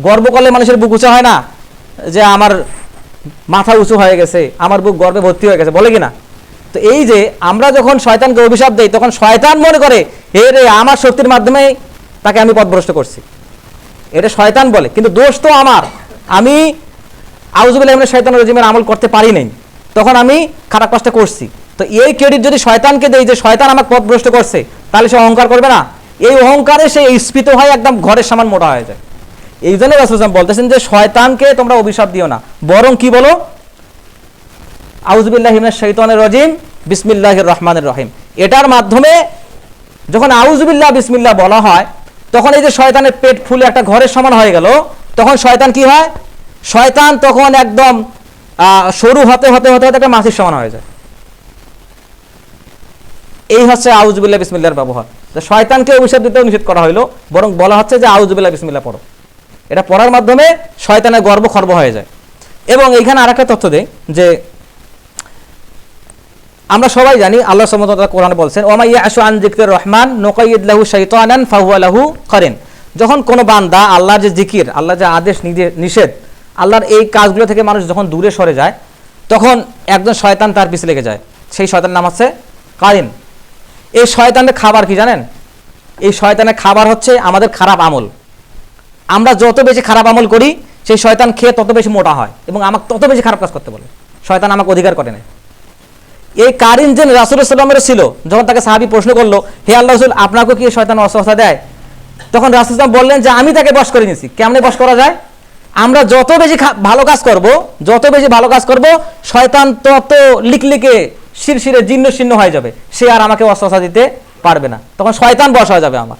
গর্ব করলে মানুষের বুক উঁচু হয় না, যে আমার মাথা উঁচু হয়ে গেছে, আমার বুক গর্বে ভর্তি হয়ে গেছে, বলে কিনা? তো এই যে আমরা যখন শয়তানকে অভিশাপ দেই, তখন শয়তান মনে করে হে রে, আমার শক্তির মাধ্যমে তাকে আমি পথভ্রষ্ট করছি, এটা শয়তান বলে। কিন্তু দোষ তো আমার, আমি আউযু বিল্লাহি মিনাশ শাইতানির রাজিমের আমল করতে পারি নাই, তখন আমি খারাপ কাজটা করছি। তো এই ক্রেডিট যদি শয়তানকে দেই যে শয়তান আমাকে পথভ্রষ্ট করছে, তাহলে সে অহংকার করবে না? এই অহংকারে সে স্ফীত হয়, একদম ঘরের সামান মোটা হয়ে যায়। এই জন্য রাসূল সাল্লাল্লাহু আলাইহি ওয়াসাল্লাম বলতেছেন যে শয়তানকে তোমরা অভিশাপ দিও না, বরং কি বলো, আউযু বিল্লাহি মিনাশ শাইতানির রাজিম বিসমিল্লাহির রহমানির রহিম। এটার মাধ্যমে যখন আউযু বিল্লাহ বিসমিল্লাহ বলা হয়, তখন এই যে শয়তানের পেট ফুলে একটা ঘরের সমান হয়ে গেল, তখন শয়তান কি হয়? শয়তান তখন একদম সরু হতে হতে হতে হতে একটা মাছির সমান হয়ে যায়। এই হচ্ছে আউযু বিল্লাহ বিসমিল্লাহর ব্যবহার। শয়তানকে অভিশাপ দিতে নিষেধ করা হলো, বরং বলা হচ্ছে যে আউযু বিল্লাহ বিসমিল্লাহ পড়ো। এটা পড়ার মাধ্যমে শয়তানের গর্ব খর্ব হয়ে যায়। এবং এইখানে আরেকটা তথ্য দেই যে আমরা সবাই জানি আল্লাহ সুবহানাহু ওয়া তাআলা কোরআনে বলছেন, ওয়া মাইয়াশু আন যিকরির রহমান নুকাইয়িদ লাহু শাইতানান ফাহুয়া লাহু কারিন। যখন কোনো বান্দা আল্লাহর যে জিকির, আল্লাহর যে আদেশ নিষেধ, আল্লাহর এই কাজগুলো থেকে মানুষ যখন দূরে সরে যায়, তখন একজন শয়তান তার পিছে লেগে যায়। সেই শয়তানের নাম হচ্ছে কারিন। এই শয়তানের খাবার কি জানেন? এই শয়তানের খাবার হচ্ছে আমাদের খারাপ আমল। আমরা যত বেশি খারাপ আমল করি, সেই শয়তান খেয়ে তত বেশি মোটা হয় এবং আমাকে তত বেশি খারাপ কাজ করতে বলে। শয়তান আমাকে অধিকার করে না। এই কারিন যে রাসূলুল্লাহ সাল্লাল্লাহু আলাইহি ওয়াসাল্লামের ছিল, যখন তাকে সাহাবী প্রশ্ন করলো, হে আল্লাহর রাসূল, আপনাকে কি শয়তান ওয়াসওয়াসা দেয়? তখন রাসূলুল্লাহ সাল্লাল্লাহু আলাইহি ওয়াসাল্লাম বললেন যে আমি তাকে বশ করে নিয়েছি। কেমনে বশ করা যায়? আমরা যত বেশি ভালো কাজ করব, যত বেশি ভালো কাজ করব, শয়তান তত লিকলিকে শিরশিরে জীর্ণ শীর্ণ হয়ে যাবে, সে আর আমাকে ওয়াসওয়াসা দিতে পারবে না। তখন শয়তান বশ হয়ে যাবে আমার।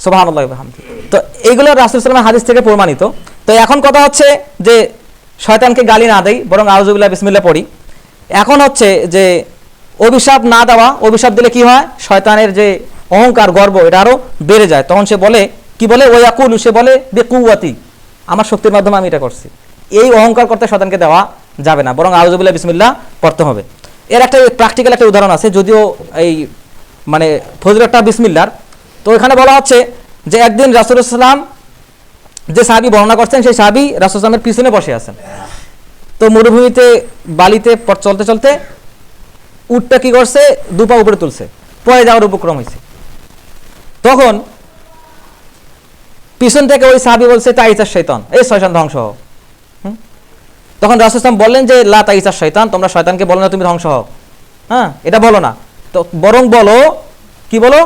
সুবহানাল্লাহি ওয়া বিহামদিহি। তো এইগুলো রাসূলুল্লাহ সাল্লাল্লাহু আলাইহি ওয়াসাল্লামের হাদিস থেকে প্রমাণিত। তো এখন কথা হচ্ছে যে শয়তানকে গালি না দেই, বরং আউযু বিল্লাহি বিসমিল্লাহ পড়ি। এখন হচ্ছে যে অভিশাপ না দেওয়া, অভিশাপ দিলে কি হয়? শয়তানের যে অহংকার গর্ব, এটা আরো বেড়ে যায়। তখন সে বলে, কি বলে? ওয়াকুলু, সে বলে বিকুওয়াতি, আমার শক্তির মাধ্যমে আমি এটা করছি। এই অহংকার করতে শয়তানকে দেওয়া যাবে না, বরং আউযু বিল্লাহি বিসমিল্লাহ পড়তে হবে। এর একটা প্র্যাকটিক্যাল একটা উদাহরণ আছে, যদিও এই মানে ফজিলতটা বিসমিল্লাহর। তো এখানে বলা হচ্ছে যে একদিন রাসূলুল্লাহ সাল্লাল্লাহু আলাইহি ওয়াসাল্লাম যে সাহাবী বর্ণনা করছেন, সেই সাহাবী রাসূলুল্লাহ সাল্লাল্লাহু আলাইহি ওয়াসাল্লামের পিছনে বসে আছেন। তো মরুভূমিতে বালিতে চলতে চলতে উটটা কি করছে? দুপা উপরে তুলছে, পড়ে যাওয়ার উপক্রম হয়েছে। তখন পিছন থেকে ওই সাহাবী বলছে, তাইসা শয়তান, এই শয়তান ধ্বংস হও। তখন রাসূলুল্লাহ সাল্লাল্লাহু আলাইহি ওয়াসাল্লাম বললেন যে লা তাইসা শয়তান, তোমরা শয়তানকে বলো না তুমি ধ্বংস হও। হ্যাঁ, এটা বলো না, তো বরং বলো, কি বলো?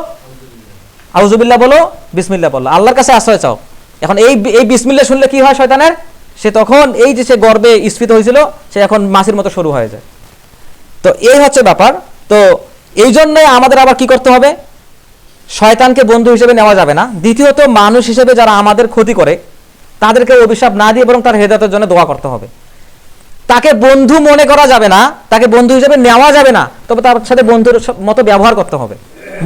আউযু বিল্লাহ বলো, বিসমিল্লাহ বলো, আল্লাহর কাছে আশ্রয় চাও। এখন এই বিসমিল্লাহ শুনলে কি হয় শয়তানের? সে তখন এই যে সে গর্বে স্ফীত হয়েছিল, সে এখন মাছির মতো শুরু হয়ে যায়। তো এই হচ্ছে ব্যাপার। তো এই জন্য আমাদের আবার কি করতে হবে? শয়তানকে বন্ধু হিসেবে নেওয়া যাবে না। দ্বিতীয়ত, মানুষ হিসেবে যারা আমাদের ক্ষতি করে, তাদেরকে অভিশাপ না দিয়ে বরং তার হেদায়েতের জন্য দোয়া করতে হবে। তাকে বন্ধু মনে করা যাবে না, তাকে বন্ধু হিসেবে নেওয়া যাবে না, তবে তার সাথে বন্ধুর মতো ব্যবহার করতে হবে।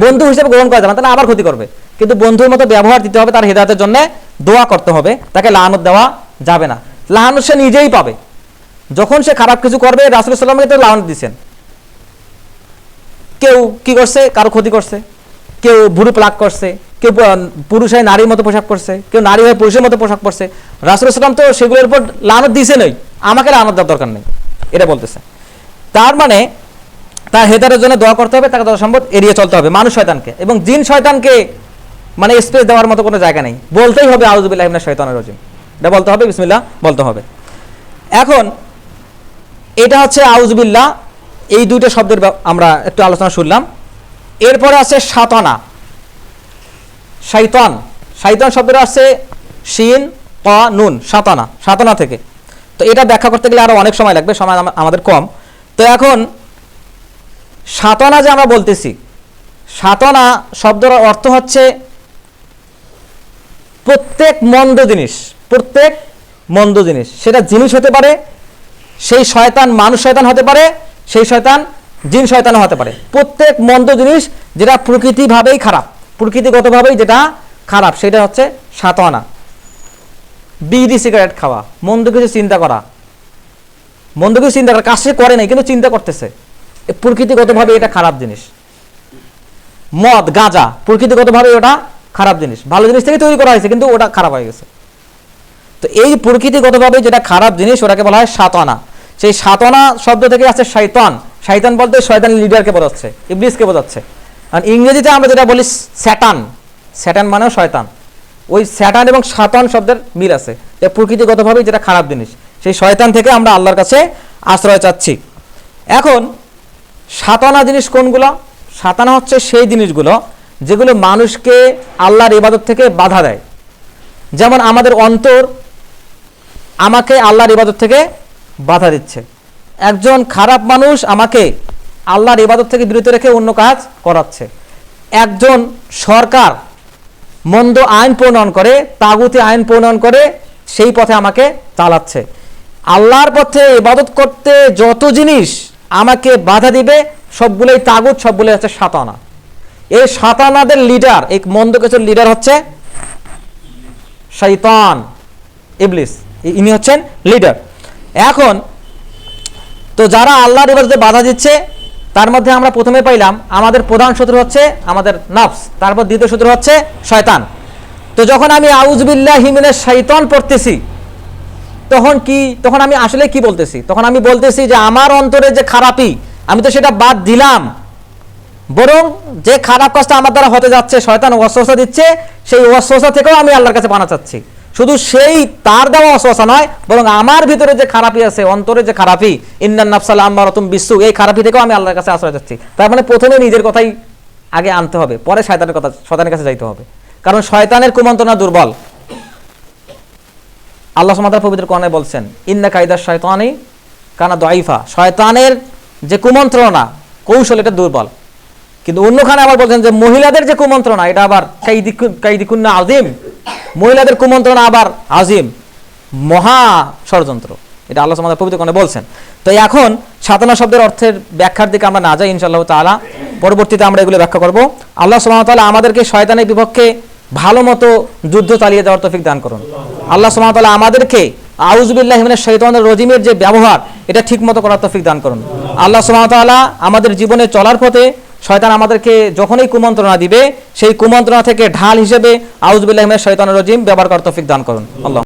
বন্ধু হিসেবে গ্রহণ করা যাবে না, তাহলে আবার ক্ষতি করবে। কিন্তু বন্ধুর মতো ব্যবহার দিতে হবে, তার হেদায়েতের জন্য দোয়া করতে হবে। তাকে লানত দেওয়া যাবে না, লানত সে নিজেই পাবে। যখন সে খারাপ কিছু করবে, রাসূলুল্লাহ সাল্লাল্লাহু আলাইহি ওয়াসাল্লাম তো লানত দিয়েছেন। কেউ কি করছে? কারো ক্ষতি করছে, কেউ ভুরু প্লাক করছে, কেউ পুরুষ হয় নারীর মতো পোশাক করছে, কেউ নারী হয় পুরুষের মতো পোশাক পরছে। রাসূলুল্লাহ সাল্লাল্লাহু আলাইহি ওয়াসাল্লাম তো সেগুলোর উপর লানত দিয়েছে, নই আমাকে লানত দেওয়ার দরকার নেই, এটা বলতেছে। তার মানে তার হেদায়েতের জন্য দোয়া করতে হবে, তাকে যত সম্ভব এড়িয়ে চলতে হবে মানুষ শয়তানকে। এবং জিন শয়তানকে মানে স্পেস দেওয়ার মতো কোনো জায়গা নেই, বলতেই হবে আউযু বিল্লাহি মিনাশ শাইতানির রাজিম, এটা বলতে হবে, বিসমিল্লাহ বলতে হবে। এখন এটা হচ্ছে আউযু বিল্লাহ, এই দুইটা শব্দের আমরা একটু আলোচনা শুনলাম। এরপরে আছে শাতানা, শয়তান। শয়তান শব্দটা আসছে শিন ক নুন, শাতানা, শাতানা থেকে। তো এটা ব্যাখ্যা করতে গেলে আরো অনেক সময় লাগবে, সময় আমাদের কম। তো এখন শাতানা যে আমরা বলতেছি, শাতানা শব্দের অর্থ হচ্ছে প্রত্যেক মন্দ জিনিস, প্রত্যেক মন্দ জিনিস। সেটা জিনিস হতে পারে, সেই শয়তান মানুষ শয়তান হতে পারে, সেই শয়তান জিন শয়তান হতে পারে। প্রত্যেক মন্দ জিনিস যেটা প্রকৃতিভাবেই খারাপ, প্রকৃতিগতভাবেই যেটা খারাপ, সেটা হচ্ছে শাতানা। বিড়ি সিগারেট খাওয়া, মন্দ কিছু চিন্তা করা, মন্দ কিছু চিন্তা করা, কাজ সে করে নাই কিন্তু চিন্তা করতেছে, প্রকৃতিগতভাবে এটা খারাপ জিনিস। মদ গাঁজা, প্রকৃতিগতভাবে ওটা খারাপ জিনিস, ভালো জিনিস থেকে তৈরি করা হয়েছে কিন্তু ওটা খারাপ হয়ে গেছে। তো এই প্রকৃতিগতভাবে যেটা খারাপ জিনিস, ওটাকে বলা হয় শাতানা। সেই শাতানা শব্দ থেকে আছে শয়তান। শয়তান বলতে শয়তানের লিডারকে বোঝাচ্ছে, ইবলিসকে বোঝাচ্ছে। আর ইংরেজিতে আমরা যেটা বলি স্যাটান, স্যাটান মানেও শয়তান। ওই স্যাটান এবং শাতান শব্দের মিল আছে, প্রকৃতিগতভাবে যেটা খারাপ জিনিস, সেই শয়তান থেকে আমরা আল্লাহর কাছে আশ্রয় চাচ্ছি। এখন সাতানা জিনিস কোনগুলো? সাতানা হচ্ছে সেই জিনিসগুলো যেগুলো মানুষকে আল্লাহর ইবাদত থেকে বাধা দেয়। যেমন আমাদের অন্তর আমাকে আল্লাহর ইবাদত থেকে বাধা দিচ্ছে। একজন খারাপ মানুষ আমাকে আল্লাহর ইবাদত থেকে বিরত রেখে অন্য কাজ করাচ্ছে। একজন সরকার মন্দ আইন প্রণয়ন করে, তাগুতি আইন প্রণয়ন করে সেই পথে আমাকে চালাচ্ছে। আল্লাহর পথে ইবাদত করতে যত জিনিস আমাকে বাধা দিবে সবগুলোই তাগুত, সবগুলোই হচ্ছে সাতানা। এই সাতানাদের লিডার, এই মন্দ কিছুর লিডার হচ্ছে শয়তান, ইবলিস, ইনি হচ্ছেন লিডার। এখন তো যারা আল্লাহর ইবাদতে বাধা দিচ্ছে তার মধ্যে আমরা প্রথমে পাইলাম আমাদের প্রধান শত্রু হচ্ছে আমাদের নফস, তারপর দ্বিতীয় শত্রু হচ্ছে শয়তান। তো যখন আমি আউযু বিল্লাহি মিনাশ শাইতান পড়তেছি তখন আমি আসলে কি বলতেছি? তখন আমি বলতেছি যে আমার অন্তরে যে খারাপি আমি তো সেটা বাদ দিলাম, বরং যে খারাপ কাজটা আমার দ্বারা হতে যাচ্ছে, শয়তান ওয়াসওয়াসা দিচ্ছে, সেই ওয়াসওয়াসা থেকেও আমি আল্লাহর কাছে পানা চাচ্ছি। শুধু সেই তার দেওয়া ওয়াসওয়াসা নয়, বরং আমার ভিতরে যে খারাপি আছে, অন্তরে যে খারাপি, ইন্নান নাফসা লাম্মারাতুম বিসসু, এই খারাপি থেকেও আমি আল্লাহর কাছে আশ্রয় চাচ্ছি। তার মানে প্রথমে নিজের কথাই আগে আনতে হবে, পরে শয়তানের কাছে যাইতে হবে। কারণ শয়তানের কুমন্ত্রণা দুর্বল। আল্লাহ সুবহানাহু ওয়া তাআলা পবিত্র কোরআনে বলছেন, ইন্না কাইদাশ শাইতানি কানা দাঈফা, শয়তানের যে কুমন্ত্রণা কৌশল এটা দুর্বল। কিন্তু অন্যখানে আবার বলছেন যে মহিলাদের যে কুমন্ত্রণা এটা আবার কাইদিকুন্না আযীম, মহিলাদের কুমন্ত্রণা আবার আজিম, মহা ষড়যন্ত্র। এটা আল্লাহ সুবহানাহু ওয়া তাআলা পবিত্র কোরআনে বলছেন। তো এখন সাতানা শব্দের অর্থের ব্যাখ্যার দিকে আমরা না যাই, ইনশাআল্লাহ তাআলা পরবর্তীতে আমরা এগুলো ব্যাখ্যা করব। আল্লাহ সুবহানাহু ওয়া তাআলা আমাদেরকে শয়তানের বিপক্ষে ভালো মতো যুদ্ধ চালিয়ে যাওয়ার তৌফিক দান করুন। আল্লাহ সুবহানাহু ওয়া তাআলা আমাদেরকে আউযু বিল্লাহি মিনাশ শাইতানির রাজিমের যে ব্যবহার এটা ঠিকমতো করার তৌফিক দান করুন। আল্লাহ সুবহানাহু ওয়া তাআলা আমাদের জীবনে চলার পথে শয়তান আমাদেরকে যখনই কুমন্ত্রণা দিবে সেই কুমন্ত্রণা থেকে ঢাল হিসেবে আউযু বিল্লাহি মিনাশ শাইতানির রাজিম ব্যবহার করার তৌফিক দান করুন। আল্লাহ